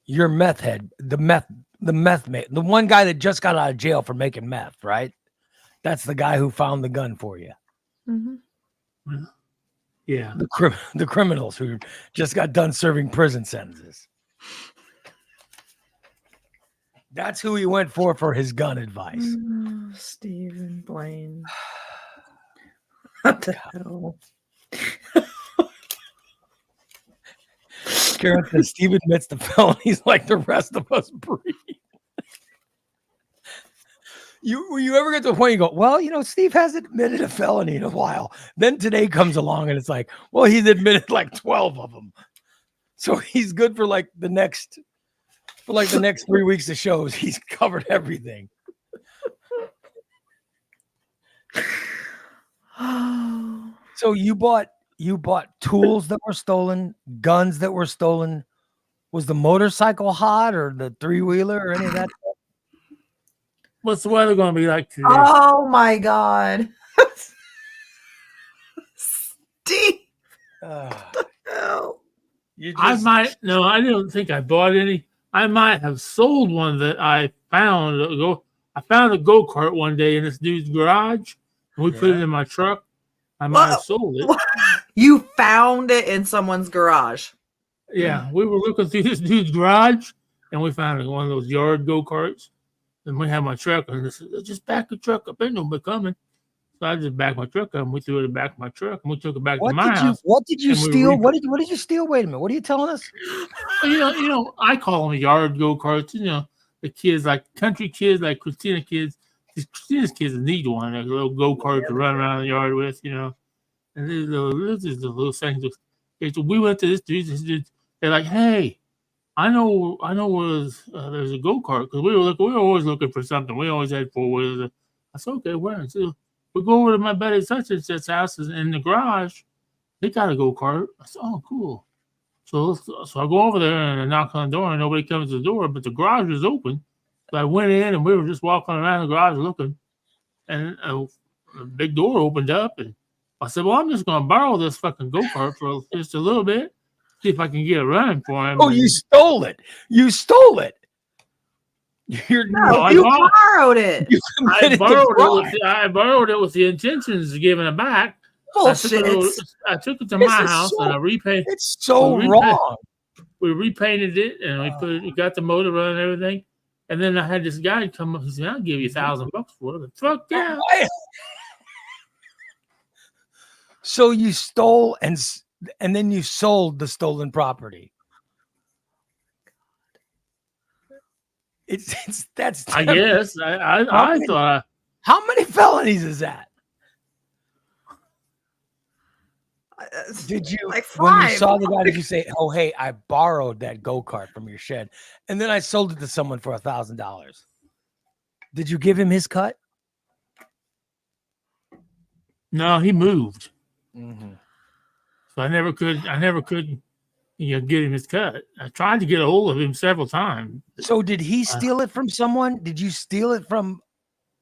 Speaker 1: Your meth head, the meth mate, the one guy that just got out of jail for making meth, right? That's the guy who found the gun for you.
Speaker 3: Mm-hmm.
Speaker 2: Yeah.
Speaker 1: The criminals who just got done serving prison sentences. That's who he went for his gun advice.
Speaker 3: Stephen Blaine. What the hell?
Speaker 1: Karen says Steve admits the felonies like the rest of us breathe. When you ever get to the point you go, well, Steve hasn't admitted a felony in a while. Then today comes along and it's like, well, he's admitted like 12 of them. So he's good for like the next 3 weeks of shows. He's covered everything. So you bought tools that were stolen, guns that were stolen. Was the motorcycle hot or the 3-wheeler or any of that?
Speaker 2: What's the weather going to be like today?
Speaker 3: Oh my God. Steve. Hell.
Speaker 2: I didn't think I bought any. I might have sold one that I found. I found a go-kart one day in this dude's garage. And we put it in my truck. I might have sold it.
Speaker 3: You found it in someone's garage.
Speaker 2: Yeah, we were looking through this dude's garage, and we found one of those yard go-karts. And we had my truck, and I said, just back the truck up. Ain't nobody coming. So I just backed my truck up, and we threw it in the back of my truck, and we took it back to my house.
Speaker 1: What did you steal? What did you steal? Wait a minute. What are you telling us?
Speaker 2: You know, I call them yard go-karts. You know, the kids, like country kids, like Christina kids. Christina's kids need one, like a little go-kart to run around the yard with, you know. And these little things. So we went to this dude. They're like, hey, I know where there's a go-kart, because we were always looking for something. We always had 4-wheelers. I said, okay, where? So we go over to my buddy such and such's house in the garage. They got a go-kart. I said, oh, cool. So I go over there and I knock on the door, and nobody comes to the door, but the garage was open. So I went in, and we were just walking around the garage looking, and a big door opened up, and I said, well, I'm just going to borrow this fucking go-kart for just a little bit, see if I can get it running for him.
Speaker 1: Oh, you stole it. You stole it. You
Speaker 3: borrowed it.
Speaker 2: I borrowed it with the intentions of giving it back.
Speaker 3: Bullshit.
Speaker 2: I took it to my house, and I repainted.
Speaker 1: It's so wrong.
Speaker 2: We repainted it, and we got the motor running and everything. And then I had this guy come up. He said, I'll give you $1,000 for it. Fuck yeah.
Speaker 1: So you stole and then you sold the stolen property. That's
Speaker 2: I guess. I thought.
Speaker 1: How many felonies is that? Did you,
Speaker 3: like
Speaker 1: when you
Speaker 3: 5.
Speaker 1: saw the guy, did you say, oh, hey, I borrowed that go-kart from your shed, and then I sold it to someone for $1,000? Did you give him his cut?
Speaker 2: No, he moved.
Speaker 1: Mm-hmm.
Speaker 2: So I never could, get him his cut. I tried to get a hold of him several times.
Speaker 1: So did he steal it from someone? Did you steal it from,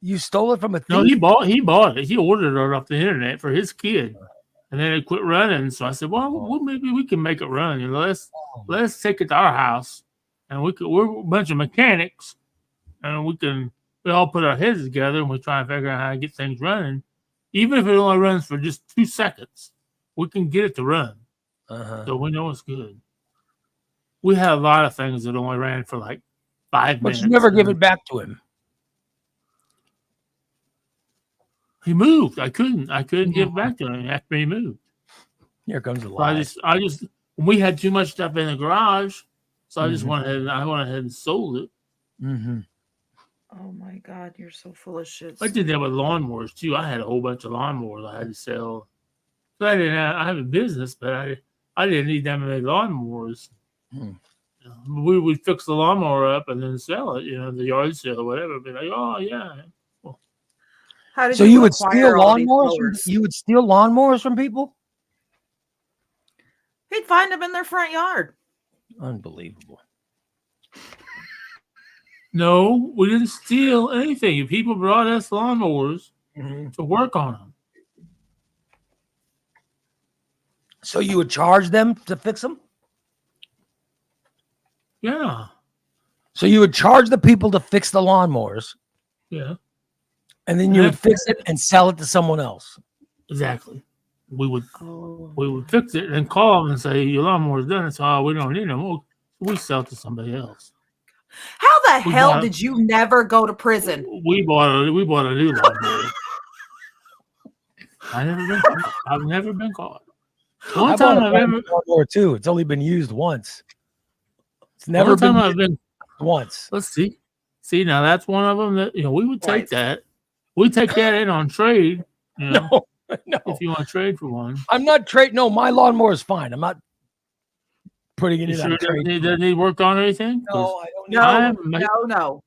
Speaker 1: you stole it from a thief?
Speaker 2: No, he bought it. He ordered it off the internet for his kid. And then it quit running. So I said, well, maybe we can make it run. You know, let's take it to our house. And we're a bunch of mechanics. And we all put our heads together and we try and figure out how to get things running. Even if it only runs for just 2 seconds, we can get it to run. So we know it's good. We had a lot of things that only ran for like 5 minutes.
Speaker 1: But you never give it back to him.
Speaker 2: He moved. I couldn't give it back to him after he moved.
Speaker 1: Here comes the lie.
Speaker 2: I just we had too much stuff in the garage, so I just went ahead and sold it.
Speaker 1: Mm-hmm.
Speaker 3: Oh my God, you're so full of shit.
Speaker 2: I did that with lawnmowers too. I had a whole bunch of lawnmowers I had to sell. So I have a business, but I didn't need that many lawnmowers. We would fix the lawnmower up and then sell it, the yard sale or whatever. Be like, oh yeah.
Speaker 3: How did
Speaker 1: So you would
Speaker 3: acquire
Speaker 1: steal
Speaker 3: all these
Speaker 1: lawnmowers?
Speaker 3: mowers?
Speaker 1: You would steal lawnmowers from people?
Speaker 3: He'd find them in their front yard.
Speaker 1: Unbelievable.
Speaker 2: No, we didn't steal anything. People brought us lawnmowers to work on them.
Speaker 1: So you would charge them to fix them?
Speaker 2: Yeah.
Speaker 1: So you would charge the people to fix the lawnmowers.
Speaker 2: Yeah.
Speaker 1: And then you would fix it and sell it to someone else.
Speaker 2: Exactly. We would fix it and call them and say, your lawnmower's done. So we don't need them. We sell it to somebody else.
Speaker 3: How the hell did you never go to prison?
Speaker 2: We bought a new lawnmower. I've never been caught. One time I've ever
Speaker 1: lawnmower too. It's only been used once. It's never been used once.
Speaker 2: Let's see. See, now that's one of them that we would take that. We take that in on trade.
Speaker 1: No.
Speaker 2: If you want to trade for one.
Speaker 1: I'm not trading. No, my lawnmower is fine. I'm not.
Speaker 4: putting it
Speaker 2: You
Speaker 4: in
Speaker 2: sure
Speaker 4: on
Speaker 2: it doesn't
Speaker 4: trade.
Speaker 2: need work on or anything? 'Cause
Speaker 4: No, I don't need.
Speaker 3: No.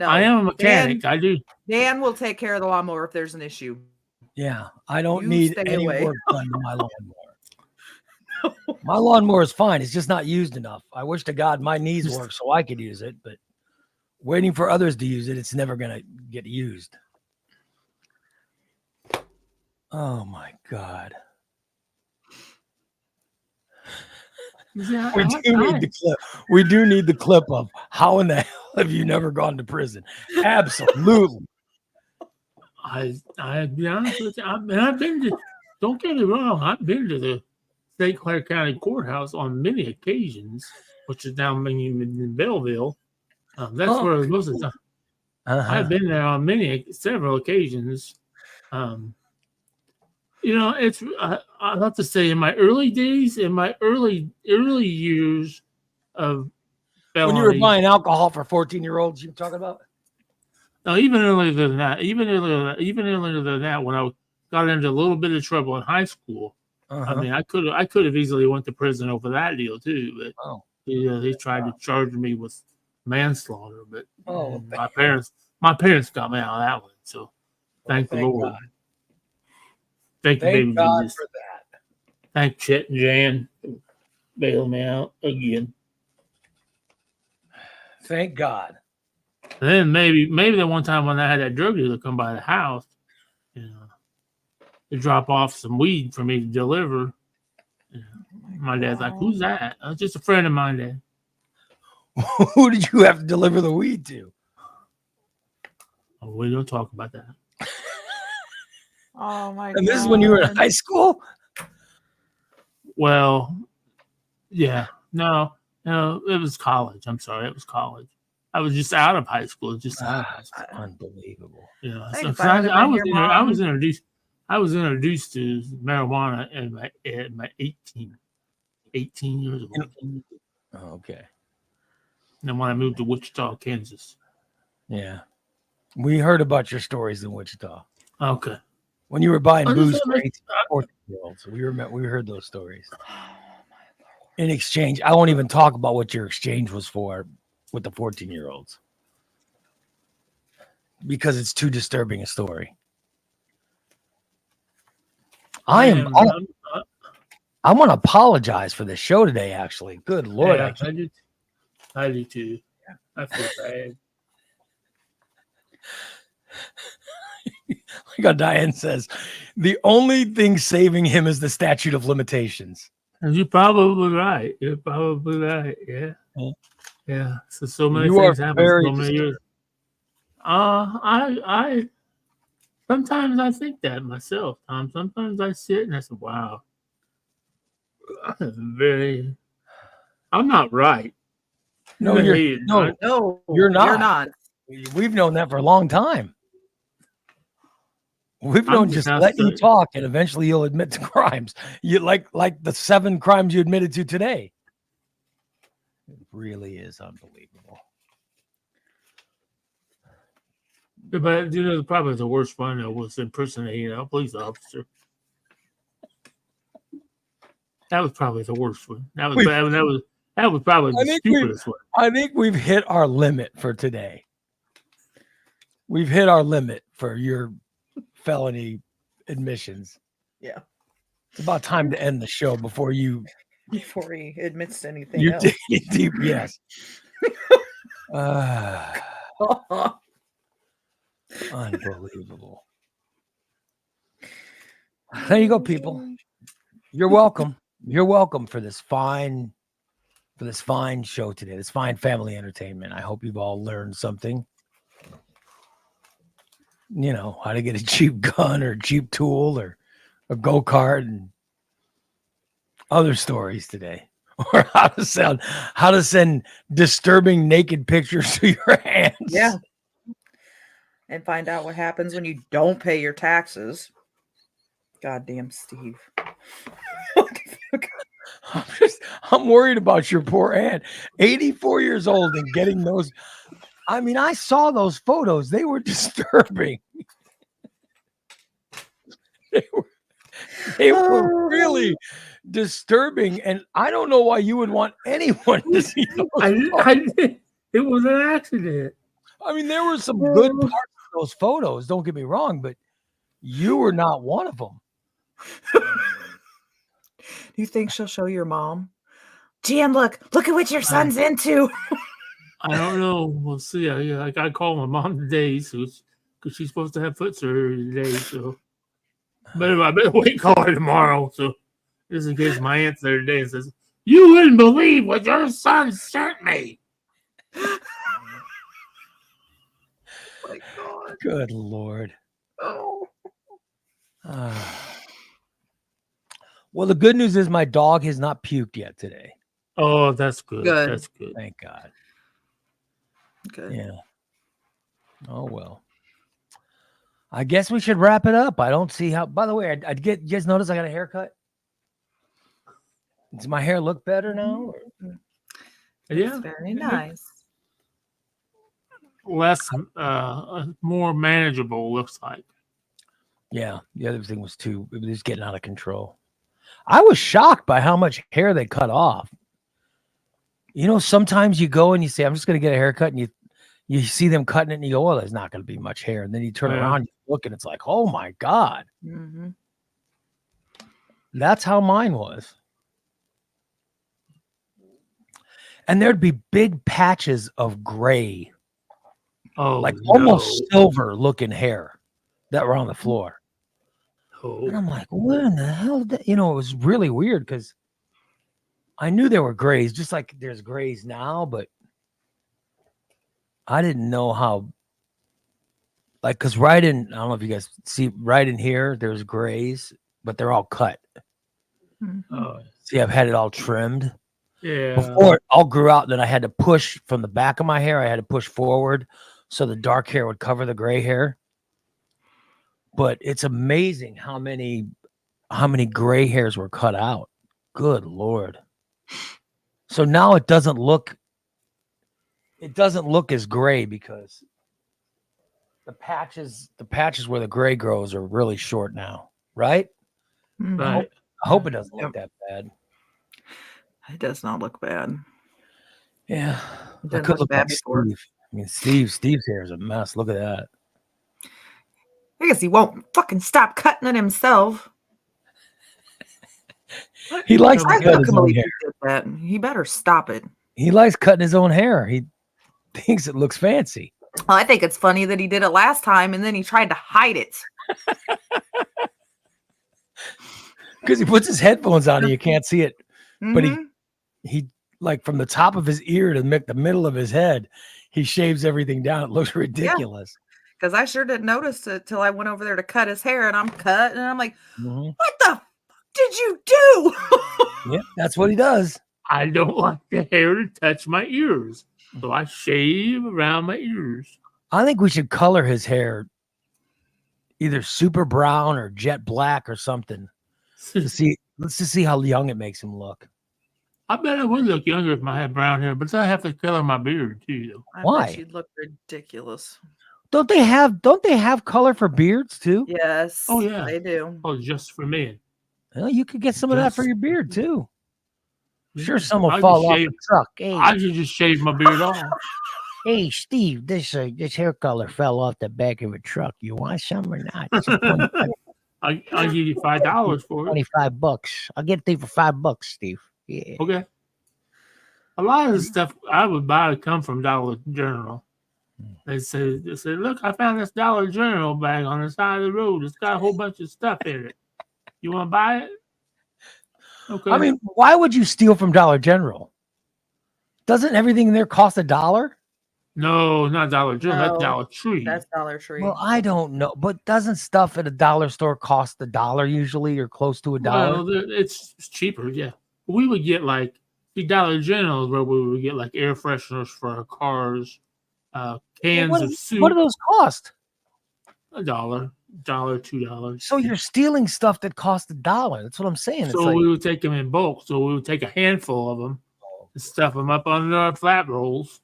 Speaker 2: I am a mechanic.
Speaker 3: Dan,
Speaker 2: I do.
Speaker 3: Dan will take care of the lawnmower if there's an issue.
Speaker 4: Yeah, I don't
Speaker 3: You
Speaker 4: need
Speaker 3: stay
Speaker 4: any
Speaker 3: away.
Speaker 4: work done to my lawnmower. My lawnmower is fine. It's just not used enough. I wish to God my knees work so I could use it, but waiting for others to use it, it's never going to get used. Oh my God.
Speaker 2: Yeah,
Speaker 4: We do need the clip. We do need the clip of how in the hell have you never gone to prison? Absolutely.
Speaker 2: I be honest with you. I've been to. Don't get me wrong. I've been to the St. Clair County Courthouse on many occasions, which is down in Belleville. That's
Speaker 4: Oh,
Speaker 2: where most of the time. I've been there on several occasions. It's I have to say, in my early days, in my early years of felony,
Speaker 4: when you were buying alcohol for 14-year-olds, you talking about?
Speaker 2: no, even earlier than that, when I got into a little bit of trouble in high school. I mean, I could have easily went to prison over that deal too, but they tried to charge me with manslaughter. But my parents got me out of that one. So thank the Lord.
Speaker 4: God.
Speaker 2: Thank
Speaker 4: God for that.
Speaker 2: Thank Chet and Jan for bailing me out again.
Speaker 4: Thank God.
Speaker 2: And then maybe the one time when I had that drug dealer come by the house, to drop off some weed for me to deliver. My dad's like, "Who's that?" Just a friend of mine, Dad.
Speaker 4: Who did you have to deliver the weed to?
Speaker 2: Oh, we don't talk about that.
Speaker 3: Oh my God.
Speaker 4: And this is when you were in high school?
Speaker 2: Well, yeah. No, it was college. I'm sorry, it was college. I was just out of high school.
Speaker 4: Unbelievable.
Speaker 2: Yeah.
Speaker 3: Hey,
Speaker 2: So
Speaker 3: if I had
Speaker 2: I
Speaker 3: been
Speaker 2: was
Speaker 3: your
Speaker 2: I
Speaker 3: mom-
Speaker 2: was introduced to marijuana at my 18 years old.
Speaker 4: Oh, okay.
Speaker 2: And when I moved to Wichita, Kansas.
Speaker 4: Yeah. We heard about your stories in Wichita.
Speaker 2: Okay.
Speaker 4: When you were buying booze for
Speaker 2: make-
Speaker 4: 18, 14-year-olds. We heard those stories. In exchange, I won't even talk about what your exchange was for with the 14-year-olds. Because it's too disturbing a story. I want to apologize for the show today, actually. Good Lord.
Speaker 2: Yeah, I do too. I feel bad.
Speaker 4: Like how Diane says, the only thing saving him is the statute of limitations.
Speaker 2: And you're probably right. You're probably right. Yeah. Yeah. So many things happen. So many years. I sometimes I think that myself, Tom. Sometimes I sit and I say, wow, I'm not right.
Speaker 4: No, you're not.
Speaker 3: You're not.
Speaker 4: We've known that for a long time. We've known just let you talk and eventually you'll admit to crimes. You like the 7 crimes you admitted to today. It really is unbelievable.
Speaker 2: But probably the worst one was impersonating a police officer. That was probably the worst one. That was probably the stupidest one.
Speaker 4: I think we've hit our limit for today. We've hit our limit for your felony admissions.
Speaker 3: Yeah.
Speaker 4: It's about time to end the show before he
Speaker 3: admits to anything
Speaker 4: you
Speaker 3: else.
Speaker 4: dig it deep. Yes. Unbelievable. There you go, people. You're welcome. You're welcome for this fine show today, this fine family entertainment. I hope you've all learned something. How to get a cheap gun or cheap tool or a go-kart and other stories today. Or how to send disturbing naked pictures to your hands.
Speaker 3: Yeah. And find out what happens when you don't pay your taxes. Goddamn Steve.
Speaker 4: I'm worried about your poor aunt, 84 years old and getting those. I mean, I saw those photos. They were disturbing. They were really disturbing, and I don't know why you would want anyone to see those photos.
Speaker 2: It was an accident.
Speaker 4: I mean, there were some good parts of those photos. Don't get me wrong, but you were not one of them.
Speaker 3: Do you think she'll show your mom? Jan, look at what your son's into.
Speaker 2: I don't know. We'll see. I got to call my mom today, because she's supposed to have foot surgery today. So, I better wait call her tomorrow. So, just in case my aunt's there today and says, "You wouldn't believe what your son sent me."
Speaker 3: My God.
Speaker 4: Good Lord.
Speaker 3: Oh.
Speaker 4: Well, the good news is my dog has not puked yet today.
Speaker 2: Oh, that's good.
Speaker 3: Good.
Speaker 2: That's good.
Speaker 4: Thank God.
Speaker 3: Good.
Speaker 4: Yeah. Oh, well. I guess we should wrap it up. I don't see how. By the way, you guys notice I got a haircut? Does my hair look better now?
Speaker 2: Yeah.
Speaker 3: It's very nice.
Speaker 2: Less, more manageable, looks like.
Speaker 4: Yeah. The other thing was it was getting out of control. I was shocked by how much hair they cut off. You know, sometimes you go and you say, I'm just going to get a haircut, and you see them cutting it and you go, well, there's not going to be much hair. And then you turn around and you look and it's like, oh my God.
Speaker 3: Mm-hmm.
Speaker 4: That's how mine was. And there'd be big patches of gray, like almost silver looking hair that were on the floor.
Speaker 2: Oh.
Speaker 4: And I'm like, what in the hell? You know, it was really weird because I knew there were grays, just like there's grays now, but I didn't know how, like, because I don't know if you guys see, right in here, there's grays, but they're all cut.
Speaker 3: Mm-hmm.
Speaker 4: See, I've had it all trimmed.
Speaker 2: Yeah.
Speaker 4: Before it all grew out, then I had to push from the back of my hair. I had to push forward so the dark hair would cover the gray hair. But it's amazing how many gray hairs were cut out. Good Lord. So now it doesn't look as gray because the patches where the gray grows are really short now, right?
Speaker 3: Mm-hmm.
Speaker 2: Right.
Speaker 4: I hope it doesn't look that bad.
Speaker 3: It does not look bad.
Speaker 4: Yeah.
Speaker 3: It
Speaker 4: I
Speaker 3: didn't
Speaker 4: could
Speaker 3: look bad
Speaker 4: like
Speaker 3: before.
Speaker 4: Steve. I mean, Steve's hair is a mess. Look at that.
Speaker 3: I guess he won't fucking stop cutting it himself.
Speaker 4: He likes to
Speaker 3: I
Speaker 4: cut
Speaker 3: can't
Speaker 4: his own
Speaker 3: believe
Speaker 4: hair.
Speaker 3: he did that. He better stop it.
Speaker 4: He likes cutting his own hair. He thinks it looks fancy.
Speaker 3: Well, I think it's funny that he did it last time and then he tried to hide it.
Speaker 4: Because he puts his headphones on and you can't see it. But
Speaker 3: Mhm.
Speaker 4: he like from the top of his ear to the middle of his head, he shaves everything down. It looks ridiculous.
Speaker 3: Because I sure didn't notice it till I went over there to cut his hair, and I'm cutting, and I'm like,
Speaker 4: Mhm.
Speaker 3: what the fuck did you do?
Speaker 4: Yeah, that's what he does.
Speaker 2: I don't like the hair to touch my ears, so I shave around my ears.
Speaker 4: I think we should color his hair either super brown or jet black or something to see. Let's just see how young it makes him look.
Speaker 2: I bet I would look younger if I had brown hair, but I have to color my beard too, though.
Speaker 3: I
Speaker 4: Why?
Speaker 3: bet you'd look ridiculous.
Speaker 4: Don't they have color for beards too?
Speaker 3: Yes.
Speaker 2: Oh, yeah.
Speaker 3: They do.
Speaker 2: Oh, just for men.
Speaker 4: Well, you could get some of that for
Speaker 2: Just-
Speaker 4: your beard too. Sure,
Speaker 2: Yeah.
Speaker 4: some will
Speaker 2: I
Speaker 4: fall
Speaker 2: just
Speaker 4: off
Speaker 2: shave-
Speaker 4: the truck. Hey,
Speaker 2: I should just shave my beard off.
Speaker 4: hey, Steve, this hair color fell off the back of a truck. You want some or not? It's $25
Speaker 2: I'll give you $5 for it.
Speaker 4: $25. I'll get it to you for $5, Steve. Yeah.
Speaker 2: Okay. A lot of the stuff I would buy would come from Dollar General. They say, look, I found this Dollar General bag on the side of the road. It's got a whole bunch of stuff in it. You want to buy it? Okay.
Speaker 4: I mean, why would you steal from Dollar General? Doesn't everything in there cost $1?
Speaker 2: no, not Dollar General.
Speaker 3: No,
Speaker 2: That's Dollar Tree.
Speaker 3: That's Dollar Tree.
Speaker 4: Well, I don't know, but doesn't stuff at a dollar store cost $1 usually, or close to $1?
Speaker 2: Well, it's cheaper, yeah. We would get like the Dollar General is where we would get like air fresheners for our cars, cans of soup.
Speaker 4: What do those cost?
Speaker 2: $1, $2.
Speaker 4: So you're stealing stuff that cost $1. That's what I'm saying. It's
Speaker 2: So
Speaker 4: like,
Speaker 2: we would take them in bulk. So we would take a handful of them and stuff them up under our flat rolls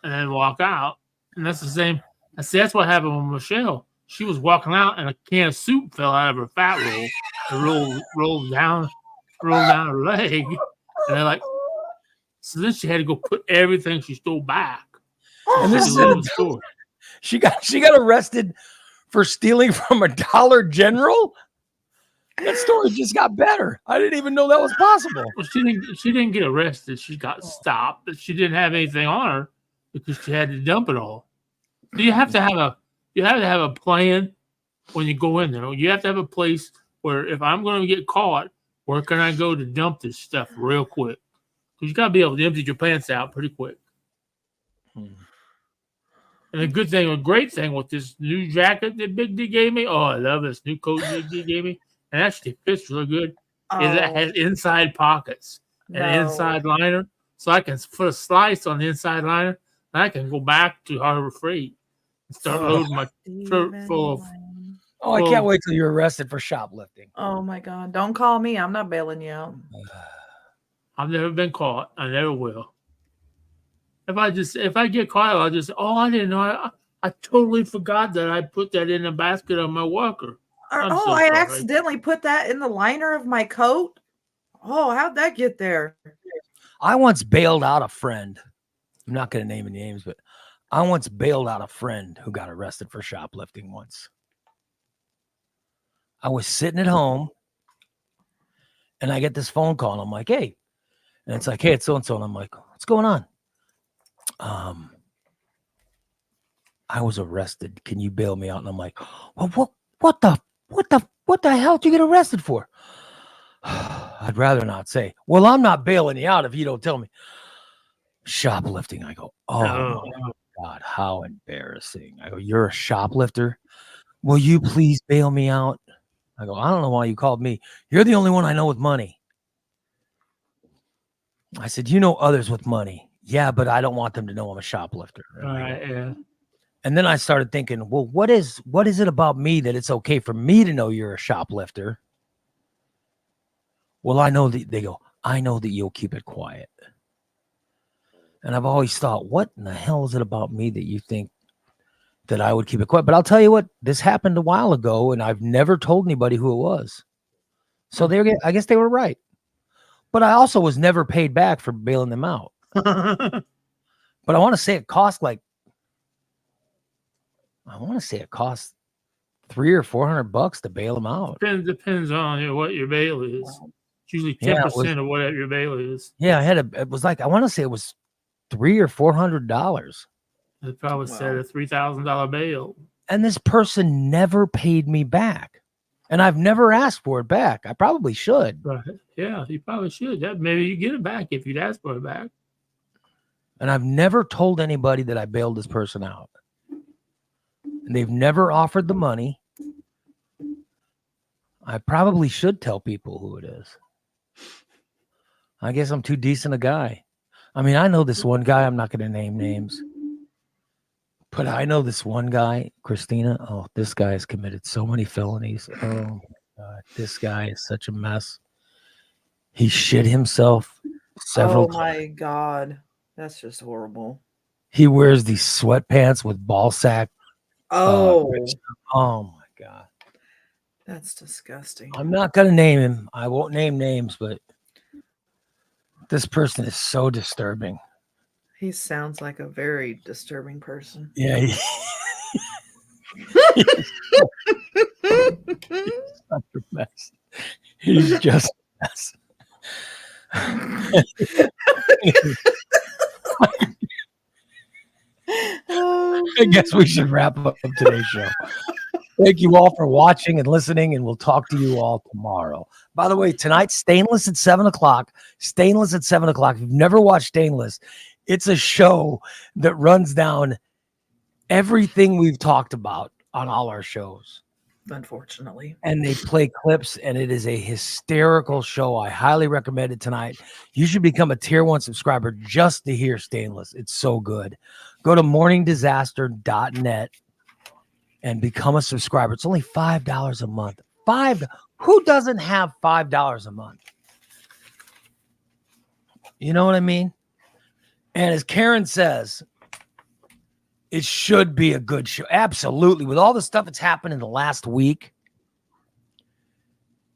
Speaker 2: and then walk out. And that's the same. I see, that's what happened with Michelle. She was walking out and a can of soup fell out of her fat roll and rolled down rolled down her leg. And they're like, so then she had to go put everything she stole back.
Speaker 4: And this
Speaker 2: She
Speaker 4: is
Speaker 2: lived in the store.
Speaker 4: she got arrested for stealing from a Dollar General. That story just got better. I didn't even know that was possible.
Speaker 2: Well, she didn't get arrested. She got stopped, but she didn't have anything on her because she had to dump it all. So you have to have a plan when you go in there. You have to have a place where if I'm going to get caught, where can I go to dump this stuff real quick? Because you got to be able to empty your pants out pretty quick. And a great thing with this new jacket that Big D gave me, oh, I love this new coat Big D gave me, and actually fits really good, is it has inside pockets and an inside liner. So I can put a slice on the inside liner, and I can go back to Harbor Freight and start loading my truck full of.
Speaker 4: Oh, I can't wait till you're arrested for shoplifting.
Speaker 3: Oh my God. Don't call me. I'm not bailing you out.
Speaker 2: I've never been caught. I never will. If I get caught, I'll just, I didn't know. I totally forgot that I put that in the basket of my walker.
Speaker 3: I accidentally put that in the liner of my coat. Oh, how'd that get there?
Speaker 4: I once bailed out a friend. I'm not going to name any names, but I once bailed out a friend who got arrested for shoplifting once. I was sitting at home and I get this phone call and I'm like, hey. And it's like, hey, it's so-and-so. And I'm like, what's going on? I was arrested. Can you bail me out? And I'm like, well, what the hell did you get arrested for? I'd rather not say. Well, I'm not bailing you out if you don't tell me. Shoplifting. I go, oh my God, how embarrassing. I go, you're a shoplifter? Will you please bail me out? I go, I don't know why you called me. You're the only one I know with money. I said, you know others with money. Yeah, but I don't want them to know I'm a shoplifter.
Speaker 2: Right, yeah.
Speaker 4: And then I started thinking, well, what is it about me that it's okay for me to know you're a shoplifter? Well, I know that they go, I know that you'll keep it quiet. And I've always thought, what in the hell is it about me that you think that I would keep it quiet? But I'll tell you what, this happened a while ago and I've never told anybody who it was. So I guess they were right. But I also was never paid back for bailing them out. But I want to say it cost $300 or $400 to bail them out.
Speaker 2: Depends on what your bail is. It's usually 10% of whatever your bail is.
Speaker 4: Yeah, I want to say it was $300 or $400.
Speaker 2: They probably said a $3,000 bail.
Speaker 4: And this person never paid me back. And I've never asked for it back. I probably should.
Speaker 2: Right. Yeah, you probably should. Maybe you get it back if you'd ask for it back.
Speaker 4: And I've never told anybody that I bailed this person out. And they've never offered the money. I probably should tell people who it is. I guess I'm too decent a guy. I mean, I know this one guy. I'm not going to name names. But I know this one guy, Christina. Oh, this guy has committed so many felonies. Oh, my God. This guy is such a mess. He shit himself several times.
Speaker 3: Oh, my God. That's just horrible.
Speaker 4: He wears these sweatpants with ball sack.
Speaker 3: Oh
Speaker 4: my God.
Speaker 3: That's disgusting.
Speaker 4: I'm not going to name him. I won't name names, but this person is so disturbing.
Speaker 3: He sounds like a very disturbing person.
Speaker 4: Yeah. He's such a mess. He's just a mess. I guess we should wrap up today's show. Thank you all for watching and listening, and we'll talk to you all tomorrow. By the way, tonight, Stainless at 7 o'clock. Stainless at 7 o'clock. If you've never watched Stainless, it's a show that runs down everything we've talked about on all our shows.
Speaker 3: Unfortunately.
Speaker 4: And they play clips, and it is a hysterical show. I highly recommend it tonight. You should become a tier 1 subscriber just to hear Stainless. It's so good. Go to morningdisaster.net and become a subscriber. It's only $5 a month. Who doesn't have $5 a month? You know what I mean? And as Karen says, it should be a good show. Absolutely. With all the stuff that's happened in the last week,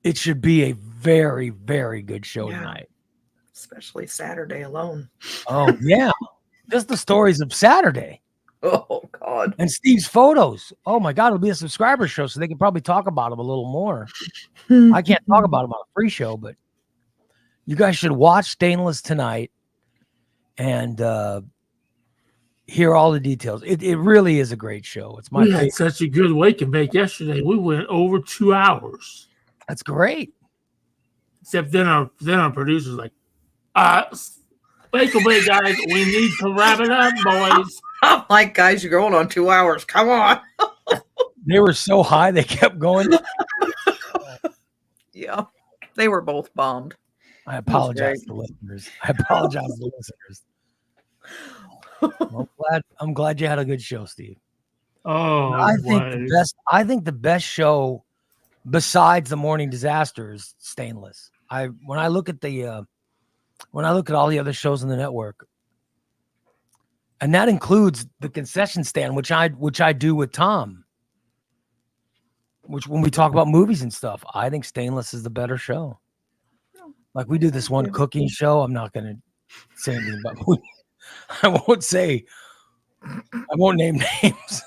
Speaker 4: it should be a very, very good show
Speaker 3: Yeah.
Speaker 4: tonight.
Speaker 3: Especially Saturday alone.
Speaker 4: Oh, yeah. Just the stories of Saturday
Speaker 3: Oh, God.
Speaker 4: and Steve's photos. Oh, my God. It'll be a subscriber show, so they can probably talk about them a little more. I can't talk about them on a free show, but you guys should watch Stainless tonight and hear all the details. It really is a great show. It's my
Speaker 2: We
Speaker 4: favorite.
Speaker 2: had such a good wake and bake yesterday. We went over 2 hours.
Speaker 4: That's great.
Speaker 2: Except then our producer's like, wake and bake, guys. We need to wrap it up, boys.
Speaker 3: I'm like, guys, you're going on 2 hours. Come on.
Speaker 4: They were so high, they kept going.
Speaker 3: Yeah. They were both bombed.
Speaker 4: I apologize to the listeners. I apologize to the listeners. Well, I'm glad you had a good show, Steve.
Speaker 2: Oh,
Speaker 4: I think the best show besides the Morning Disaster is Stainless. When I look at all the other shows on the network, and that includes the concession stand, which I do with Tom. Which when we talk about movies and stuff, I think Stainless is the better show. Like we do this one cooking show. I'm not going to say anything about movie. I won't name names.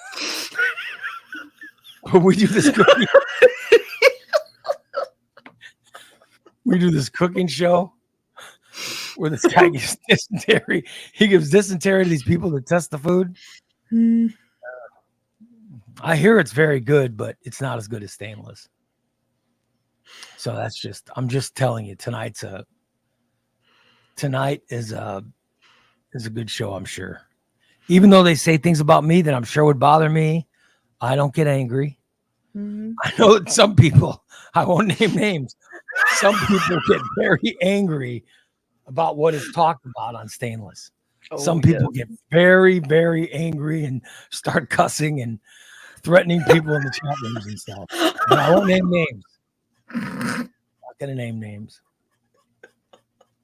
Speaker 4: But we do this cooking. We do this cooking show where this guy gives dysentery. He gives dysentery to these people that test the food. I hear it's very good, but it's not as good as Stainless. So I'm just telling you, tonight is a good show, I'm sure. Even though they say things about me that I'm sure would bother me, I don't get angry. I know that some people, I won't name names, some people get very angry about what is talked about on Stainless. Some people get very, very angry and start cussing and threatening people in the chat rooms and stuff. But I won't name names. I'm not going to name names.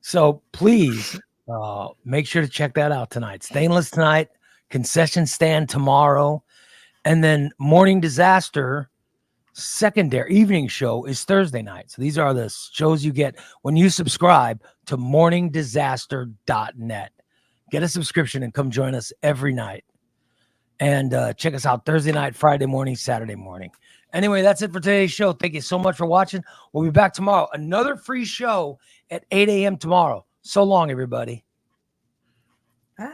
Speaker 4: So please make sure to check that out tonight. Stainless tonight, concession stand tomorrow, and then Morning Disaster secondary evening show is Thursday night. So these are the shows you get when you subscribe to morningdisaster.net. Get a subscription and come join us every night. And check us out Thursday night, Friday morning, Saturday morning. Anyway, that's it for today's show. Thank you so much for watching. We'll be back tomorrow. Another free show at 8 a.m. tomorrow. So long, everybody.
Speaker 3: Bye.